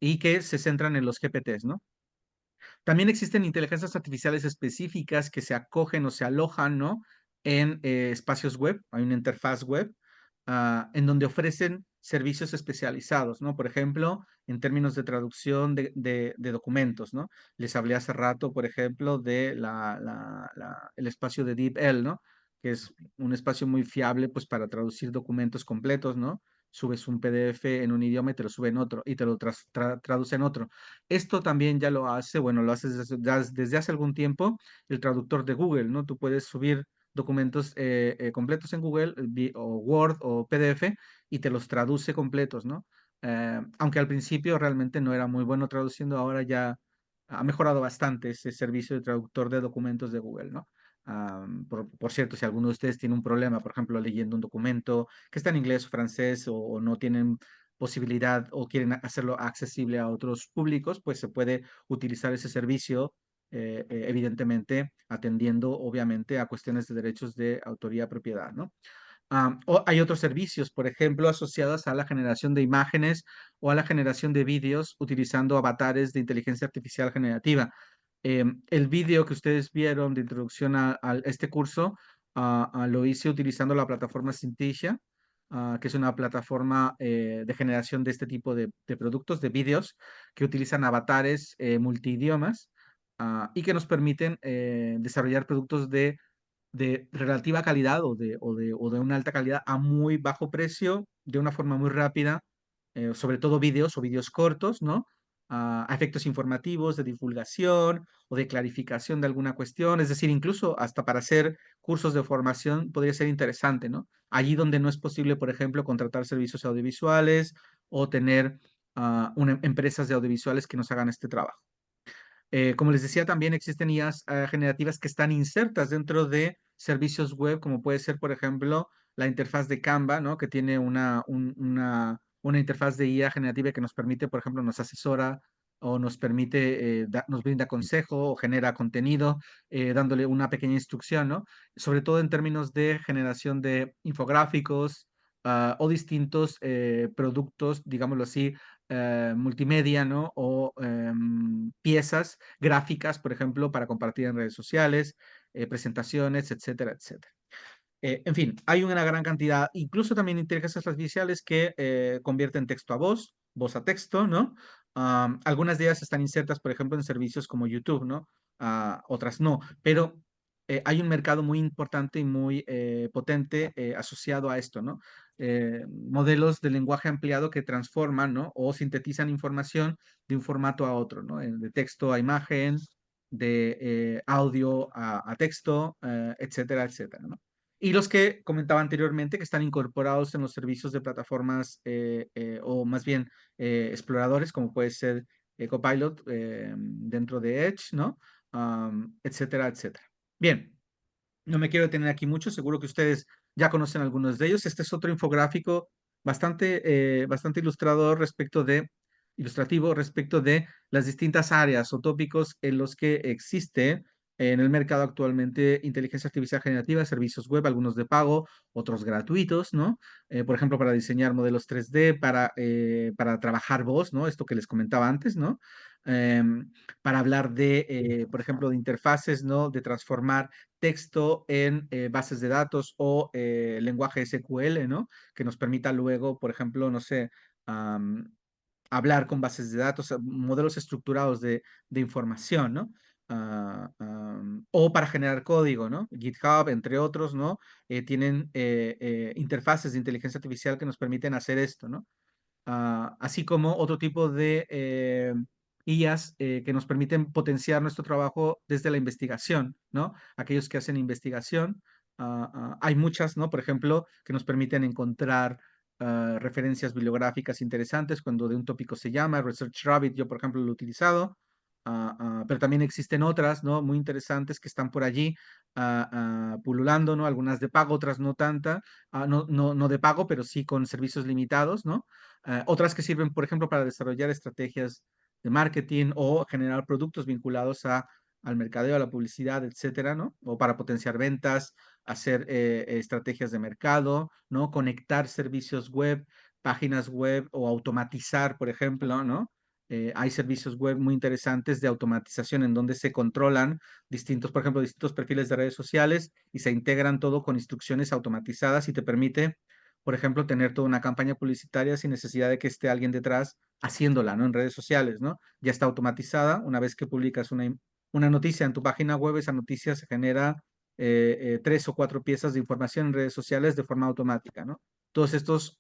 Y que se centran en los GPTs, ¿no? También existen inteligencias artificiales específicas que se acogen o se alojan, ¿no? En espacios web, hay una interfaz web, en donde ofrecen servicios especializados, ¿no? Por ejemplo, en términos de traducción de documentos, ¿no? Les hablé hace rato, por ejemplo, de el espacio de DeepL, ¿no? Que es un espacio muy fiable, pues, para traducir documentos completos, ¿no? subes un PDF en un idioma y te lo sube en otro y te lo traduce en otro. Esto también ya lo hace, bueno, lo hace desde hace algún tiempo el traductor de Google, ¿no? Tú puedes subir documentos completos en Google, o Word o PDF, y te los traduce completos, ¿no? Aunque al principio realmente no era muy bueno traduciendo, ahora ya ha mejorado bastante ese servicio de traductor de documentos de Google, ¿no? Por cierto, si alguno de ustedes tiene un problema, por ejemplo, leyendo un documento que está en inglés o francés, o no tienen posibilidad o quieren hacerlo accesible a otros públicos, pues se puede utilizar ese servicio, evidentemente atendiendo obviamente a cuestiones de derechos de autoría propiedad, ¿no? Hay otros servicios, por ejemplo, asociados a la generación de imágenes o a la generación de vídeos utilizando avatares de inteligencia artificial generativa. El vídeo que ustedes vieron de introducción a este curso, lo hice utilizando la plataforma Synthesia, que es una plataforma de generación de este tipo de productos, de vídeos, que utilizan avatares multidiomas, y que nos permiten desarrollar productos de relativa calidad o de una alta calidad a muy bajo precio, de una forma muy rápida, sobre todo vídeos o vídeos cortos, ¿no? A efectos informativos, de divulgación o de clarificación de alguna cuestión, es decir, incluso hasta para hacer cursos de formación podría ser interesante, ¿no? Allí donde no es posible, por ejemplo, contratar servicios audiovisuales o tener empresas de audiovisuales que nos hagan este trabajo. Como les decía, también existen IAs generativas que están insertas dentro de servicios web, como puede ser, por ejemplo, la interfaz de Canva, ¿no? Que tiene una interfaz de IA generativa que nos permite, por ejemplo, nos asesora o nos permite, nos brinda consejo o genera contenido, dándole una pequeña instrucción, ¿no? Sobre todo en términos de generación de infográficos, o distintos productos, digámoslo así, multimedia, ¿no? O piezas gráficas, por ejemplo, para compartir en redes sociales, presentaciones, etcétera, etcétera. En fin, hay una gran cantidad, incluso también inteligencias artificiales que convierten texto a voz, voz a texto, ¿no? Algunas de ellas están insertas, por ejemplo, en servicios como YouTube, ¿no? Otras no, pero hay un mercado muy importante y muy potente asociado a esto, ¿no? Modelos de lenguaje ampliado que transforman, ¿no? O sintetizan información de un formato a otro, ¿no? De texto a imagen, de audio a texto, etcétera, etcétera, ¿no? Y los que comentaba anteriormente, que están incorporados en los servicios de plataformas, o más bien exploradores, como puede ser Copilot dentro de Edge, ¿no? Etcétera, etcétera. Bien, no me quiero detener aquí mucho, seguro que ustedes ya conocen algunos de ellos. Este es otro infográfico bastante ilustrativo respecto de las distintas áreas o tópicos en los que existe en el mercado actualmente inteligencia artificial generativa, servicios web, algunos de pago, otros gratuitos, ¿no? Por ejemplo, para diseñar modelos 3D, para trabajar voz, ¿no? Esto que les comentaba antes, ¿no? Para hablar por ejemplo, de interfaces, ¿no? De transformar texto en bases de datos o lenguaje SQL, ¿no? Que nos permita luego, por ejemplo, no sé, hablar con bases de datos, modelos estructurados de información, ¿no? O para generar código, ¿no? GitHub, entre otros, ¿no? Tienen interfaces de inteligencia artificial que nos permiten hacer esto, ¿no? Así como otro tipo de IAs que nos permiten potenciar nuestro trabajo desde la investigación, ¿no? Aquellos que hacen investigación, hay muchas, ¿no? Por ejemplo, que nos permiten encontrar referencias bibliográficas interesantes cuando de un tópico se llama Research Rabbit, yo por ejemplo lo he utilizado, pero también existen otras, ¿no? Muy interesantes que están por allí pululando, ¿no? Algunas de pago, otras no tanta, no de pago, pero sí con servicios limitados, ¿no? Otras que sirven, por ejemplo, para desarrollar estrategias de marketing o generar productos vinculados al mercadeo, a la publicidad, etcétera, ¿no? O para potenciar ventas, hacer estrategias de mercado, ¿no? Conectar servicios web, páginas web o automatizar, por ejemplo, ¿no? Hay servicios web muy interesantes de automatización en donde se controlan distintos, por ejemplo, distintos perfiles de redes sociales y se integran todo con instrucciones automatizadas y te permite, por ejemplo, tener toda una campaña publicitaria sin necesidad de que esté alguien detrás haciéndola, ¿no? En redes sociales, ¿no? Ya está automatizada. Una vez que publicas una noticia en tu página web, esa noticia se genera 3 o 4 piezas de información en redes sociales de forma automática, ¿no? Todos estos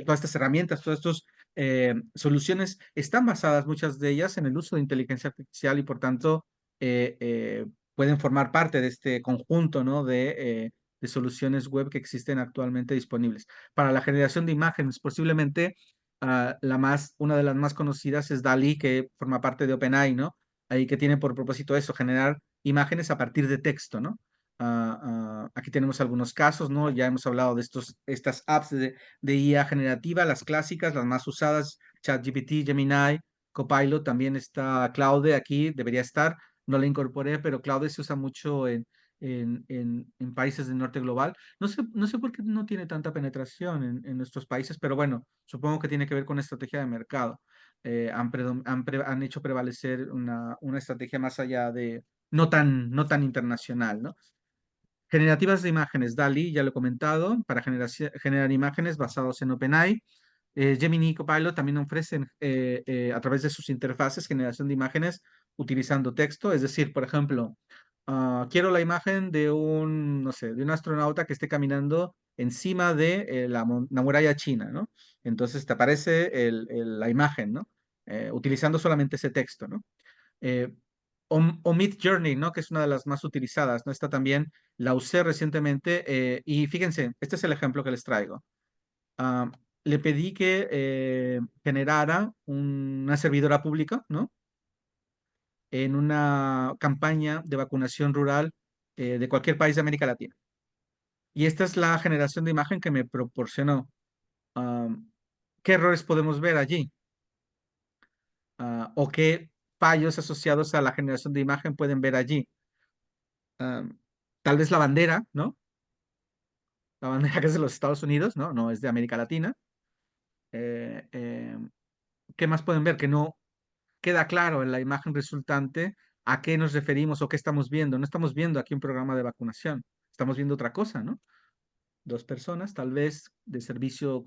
todas estas herramientas, todas estas soluciones están basadas, muchas de ellas, en el uso de inteligencia artificial y por tanto pueden formar parte de este conjunto, ¿no? de soluciones web que existen actualmente disponibles. Para la generación de imágenes, posiblemente una de las más conocidas es DALL-E, que forma parte de OpenAI, ¿no? Ahí que tiene por propósito eso, generar imágenes a partir de texto, ¿no? Aquí tenemos algunos casos, ¿no? Ya hemos hablado de estas apps de IA generativa, las clásicas, las más usadas, ChatGPT, Gemini, Copilot, también está Claude aquí, debería estar, no la incorporé, pero Claude se usa mucho en países del norte global. No sé por qué no tiene tanta penetración en nuestros países, pero bueno, supongo que tiene que ver con estrategia de mercado. Han hecho prevalecer una estrategia más allá de, no tan internacional, ¿no? Generativas de imágenes, DALL-E, ya lo he comentado, para generar imágenes basados en OpenAI. Gemini y Copilot también ofrecen a través de sus interfaces generación de imágenes utilizando texto, es decir, por ejemplo, quiero la imagen de no sé, de un astronauta que esté caminando encima de la muralla china, ¿no? Entonces te aparece la imagen, ¿no? Utilizando solamente ese texto, ¿no? Eh, o Midjourney, ¿no? Que es una de las más utilizadas, ¿no? Esta también la usé recientemente y fíjense, este es el ejemplo que les traigo. Ah, Le pedí que generara una servidora pública, ¿no? En una campaña de vacunación rural de cualquier país de América Latina. Y esta es la generación de imagen que me proporcionó. Ah, ¿Qué errores podemos ver allí? ¿O qué fallos asociados a la generación de imagen pueden ver allí? Ah, Tal vez la bandera, ¿no? La bandera que es de los Estados Unidos, ¿no? No es de América Latina. Eh, eh, ¿Qué más pueden ver? Que no queda claro en la imagen resultante a qué nos referimos o qué estamos viendo. No estamos viendo aquí un programa de vacunación, estamos viendo otra cosa, ¿no? Dos personas, tal vez de servicios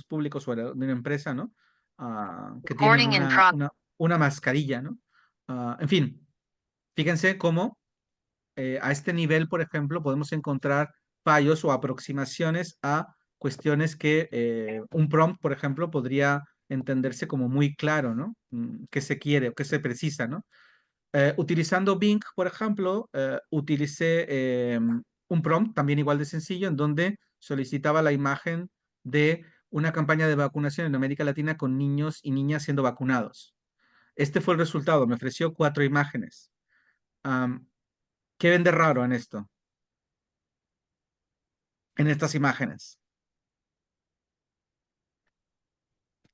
públicos o de una empresa, ¿no? Que tienen una mascarilla, ¿no? En fin, fíjense cómo a este nivel, por ejemplo, podemos encontrar fallos o aproximaciones a cuestiones que un prompt, por ejemplo, podría entenderse como muy claro, ¿no? ¿Qué se quiere o qué se precisa, ¿no? Utilizando Bing, por ejemplo, utilicé un prompt también igual de sencillo en donde solicitaba la imagen de una campaña de vacunación en América Latina con niños y niñas siendo vacunados. Este fue el resultado, me ofreció 4 imágenes. Am, ¿Qué ven de raro en esto? En estas imágenes.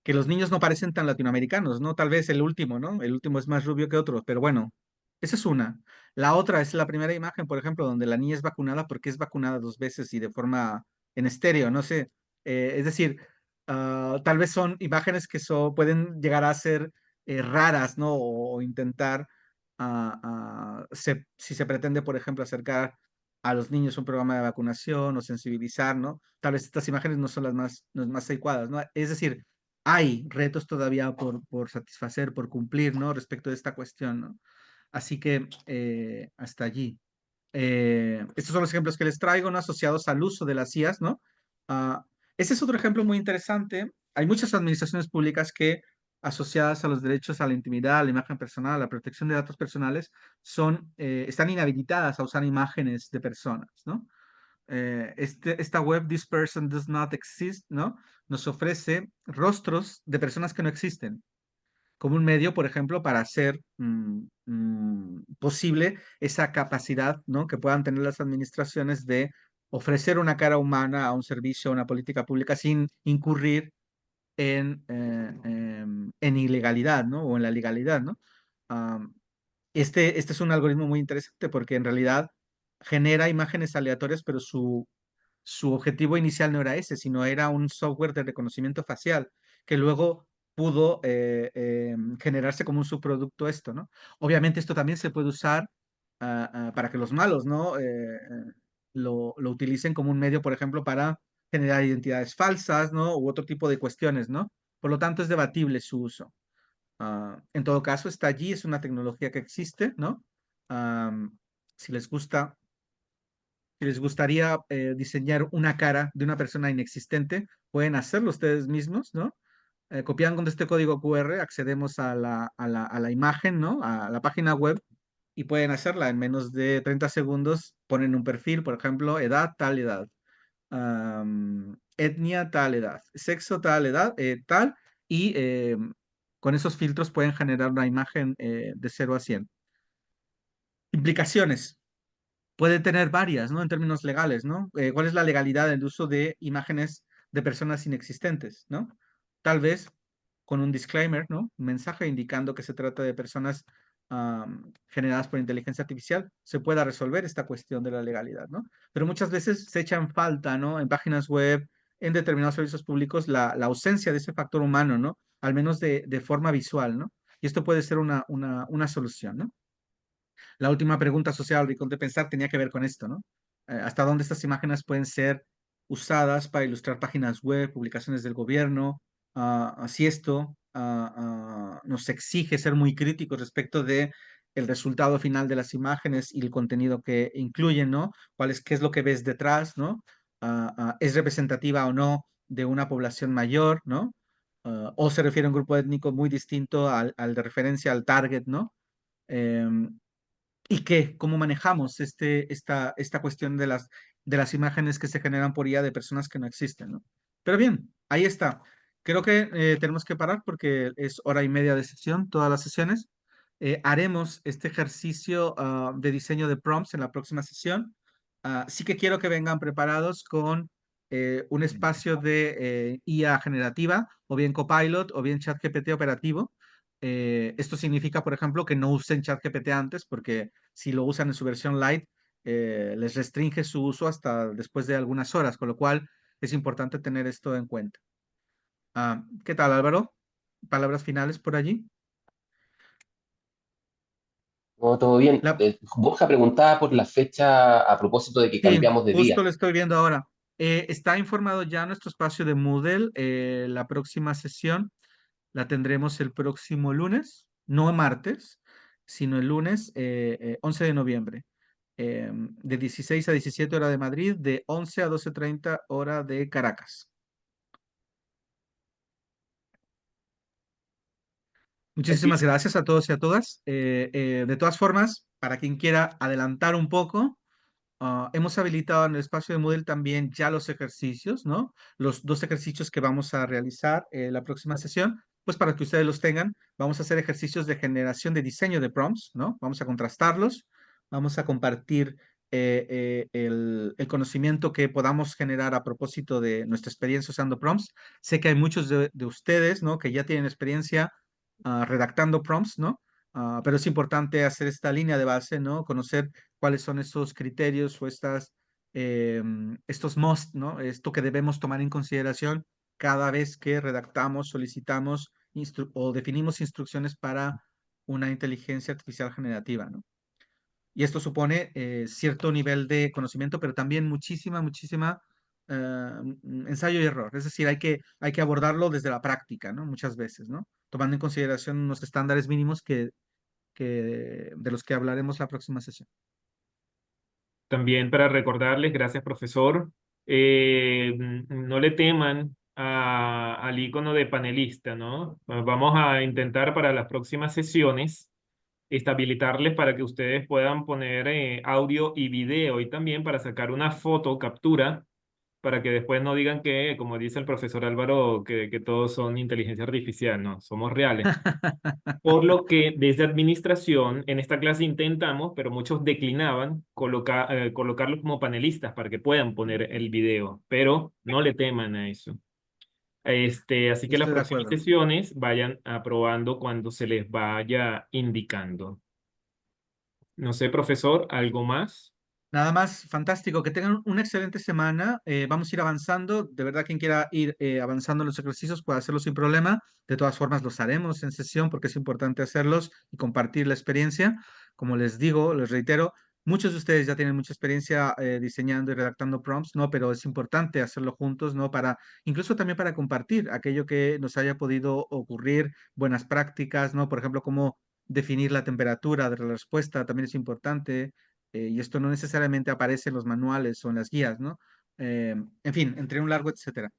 Que los niños no parecen tan latinoamericanos, ¿no? Tal vez el último, ¿no? El último es más rubio que otro, pero bueno, esa es una. La otra es la primera imagen, por ejemplo, donde la niña es vacunada porque es vacunada 2 veces y de forma en estéreo, no sé. Es decir, tal vez son imágenes que pueden llegar a ser raras, ¿no? O intentar, si se pretende, por ejemplo, acercar a los niños a un programa de vacunación o sensibilizar, ¿no? Tal vez estas imágenes no son las más adecuadas, ¿no? Es decir, hay retos todavía por satisfacer, por cumplir, ¿no? Respecto de esta cuestión, ¿no? Así que hasta allí. Estos son los ejemplos que les traigo, ¿no? Asociados al uso de las IAs, ¿no? Ah, Este es otro ejemplo muy interesante. Hay muchas administraciones públicas que, asociadas a los derechos a la intimidad, a la imagen personal, a la protección de datos personales, están inhabilitadas a usar imágenes de personas, ¿no? Esta web, This Person Does Not Exist, ¿no? Nos ofrece rostros de personas que no existen, como un medio, por ejemplo, para hacer posible esa capacidad, ¿no? Que puedan tener las administraciones de ofrecer una cara humana a un servicio, a una política pública sin incurrir en ilegalidad, ¿no? O en la legalidad, ¿no? Am, este es un algoritmo muy interesante porque en realidad genera imágenes aleatorias, pero su objetivo inicial no era ese, sino era un software de reconocimiento facial que luego pudo generarse como un subproducto esto, ¿no? Obviamente esto también se puede usar para que los malos, ¿no? Lo utilicen como un medio, por ejemplo, para generar identidades falsas, ¿no? U otro tipo de cuestiones, ¿no? Por lo tanto, es debatible su uso. En todo caso, está allí, es una tecnología que existe, ¿no? Si les gusta, Si les gustaría diseñar una cara de una persona inexistente, pueden hacerlo ustedes mismos, ¿no? Copiando este código QR, accedemos a la imagen, ¿no? A la página web y pueden hacerla en menos de 30 segundos. Ponen un perfil, por ejemplo, edad, tal edad, etnia, tal edad, sexo, tal edad, tal, y con esos filtros pueden generar una imagen de 0 a 100. Implicaciones. Puede tener varias, ¿no? En términos legales, ¿no? ¿Cuál es la legalidad del uso de imágenes de personas inexistentes, ¿no? Tal vez con un disclaimer, ¿no? Un mensaje indicando que se trata de personas generadas por inteligencia artificial, se pueda resolver esta cuestión de la legalidad, ¿no? Pero muchas veces se echa en falta, ¿no? En páginas web, en determinados servicios públicos, la ausencia de ese factor humano, ¿no? Al menos de forma visual, ¿no? Y esto puede ser una solución, ¿no? La última pregunta social, Ricón de Pensar, tenía que ver con esto, ¿no? ¿Hasta dónde estas imágenes pueden ser usadas para ilustrar páginas web, publicaciones del gobierno? Si esto nos exige ser muy críticos respecto de el resultado final de las imágenes y el contenido que incluyen, ¿no? ¿Qué es lo que ves detrás, ¿no? ¿Es representativa o no de una población mayor, ¿no? O se refiere a un grupo étnico muy distinto al de referencia al target, ¿no? Em, ¿Y qué? ¿Cómo manejamos esta cuestión de las imágenes que se generan por IA de personas que no existen, ¿no? Pero bien, ahí está. Creo que tenemos que parar porque es 1 hora y media de sesión, todas las sesiones. Haremos este ejercicio de diseño de prompts en la próxima sesión. Sí que quiero que vengan preparados con un espacio de IA generativa, o bien Copilot, o bien ChatGPT operativo. Esto significa, por ejemplo, que no usen ChatGPT antes, porque si lo usan en su versión light, les restringe su uso hasta después de algunas horas, con lo cual es importante tener esto en cuenta. ¿Qué tal, Álvaro? ¿Palabras finales por allí? No, todo bien. La- Borja preguntaba por la fecha a propósito de que sí, cambiamos de día. justo lo estoy viendo ahora. Está informado ya nuestro espacio de Moodle. La próxima sesión la tendremos el próximo lunes, no martes, sino el lunes 11 de noviembre. De 16 a 17 hora de Madrid, de 11 a 12:30 hora de Caracas. Muchísimas Aquí, gracias a todos y a todas. De todas formas, para quien quiera adelantar un poco, hemos habilitado en el espacio de Moodle también ya los ejercicios, ¿no? Los 2 ejercicios que vamos a realizar la próxima sesión, pues para que ustedes los tengan, vamos a hacer ejercicios de generación de diseño de prompts, ¿no? Vamos a contrastarlos, vamos a compartir el conocimiento que podamos generar a propósito de nuestra experiencia usando prompts. Sé que hay muchos de ustedes, ¿no? Que ya tienen experiencia redactando prompts, ¿no? Pero es importante hacer esta línea de base, ¿no? Conocer cuáles son esos criterios o estos must, ¿no? Esto que debemos tomar en consideración cada vez que redactamos, solicitamos o definimos instrucciones para una inteligencia artificial generativa, ¿no? Y esto supone cierto nivel de conocimiento, pero también muchísima ensayo y error. Es decir, hay que abordarlo desde la práctica, ¿no? Muchas veces, ¿no? Tomando en consideración unos estándares mínimos de los que hablaremos la próxima sesión. también para recordarles, gracias profesor, no le teman al icono de panelista, ¿no? Vamos a intentar para las próximas sesiones habilitarles para que ustedes puedan poner audio y video y también para sacar una foto, captura, para que después no digan que, como dice el profesor Álvaro, que todos son inteligencia artificial, no, somos reales. Por lo que desde administración, en esta clase intentamos, pero muchos declinaban, colocarlos como panelistas para que puedan poner el video, pero no le teman a eso. Así que las Estoy de próximas acuerdo. sesiones vayan aprobando cuando se les vaya indicando. No sé, profesor, ¿algo más? Nada más, fantástico. Que tengan una excelente semana. Vamos a ir avanzando. De verdad, quien quiera ir avanzando en los ejercicios puede hacerlo sin problema. De todas formas, los haremos en sesión porque es importante hacerlos y compartir la experiencia. Como les digo, les reitero, muchos de ustedes ya tienen mucha experiencia diseñando y redactando prompts, ¿no? Pero es importante hacerlo juntos, ¿no? Incluso también para compartir aquello que nos haya podido ocurrir, buenas prácticas, ¿no? Por ejemplo, cómo definir la temperatura de la respuesta también es importante. y esto no necesariamente aparece en los manuales o en las guías, ¿no? En fin, entre un largo etcétera.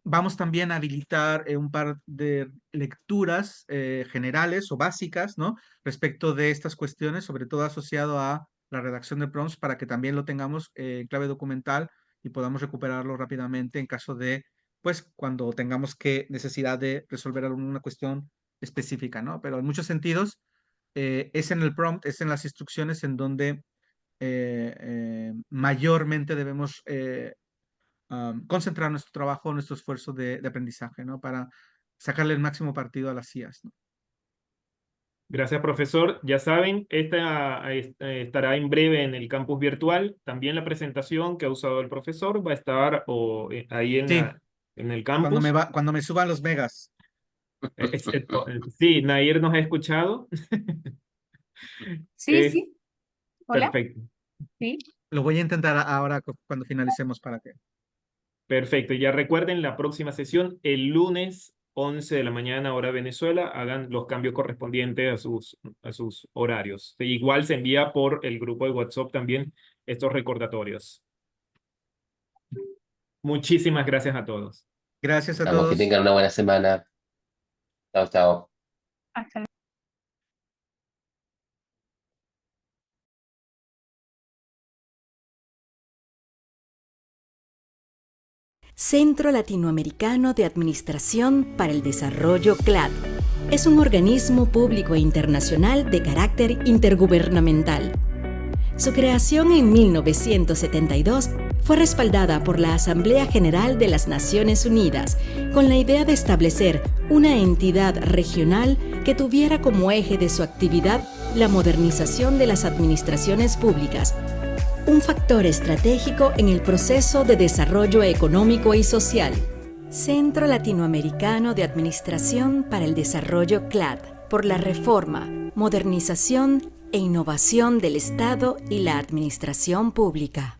Vamos también a habilitar un par de lecturas generales o básicas, ¿no? Respecto de estas cuestiones, sobre todo asociado a la redacción de prompts, para que también lo tengamos en clave documental y podamos recuperarlo rápidamente en caso de, pues, cuando tengamos que necesidad de resolver alguna cuestión específica, ¿no? Pero en muchos sentidos, es en el prompt, es en las instrucciones en donde mayormente debemos concentrar nuestro trabajo, nuestro esfuerzo de aprendizaje, ¿no? Para sacarle el máximo partido a las IAs, ¿no? Gracias, profesor. Ya saben, esta estará en breve en el campus virtual. También la presentación que ha usado el profesor va a estar ahí Sí, en el cuando campus. cuando me suban los megas. Sí, Nair nos ha escuchado. Sí, Es sí. Hola. perfecto. Sí. Lo voy a intentar ahora cuando finalicemos para que. Perfecto. Ya recuerden, la próxima sesión, el lunes 11 de la mañana, hora Venezuela, hagan los cambios correspondientes a sus horarios. Igual se envía por el grupo de WhatsApp también estos recordatorios. Muchísimas gracias a todos. Gracias a Estamos, que todos. tengan una buena semana. Chao, chao. Hasta Centro Latinoamericano de Administración para el Desarrollo CLAD. Es un organismo público e internacional de carácter intergubernamental. Su creación en 1972 fue respaldada por la Asamblea General de las Naciones Unidas con la idea de establecer una entidad regional que tuviera como eje de su actividad la modernización de las administraciones públicas, un factor estratégico en el proceso de desarrollo económico y social. Centro Latinoamericano de Administración para el Desarrollo CLAD, por la reforma, modernización e innovación del Estado y la administración pública.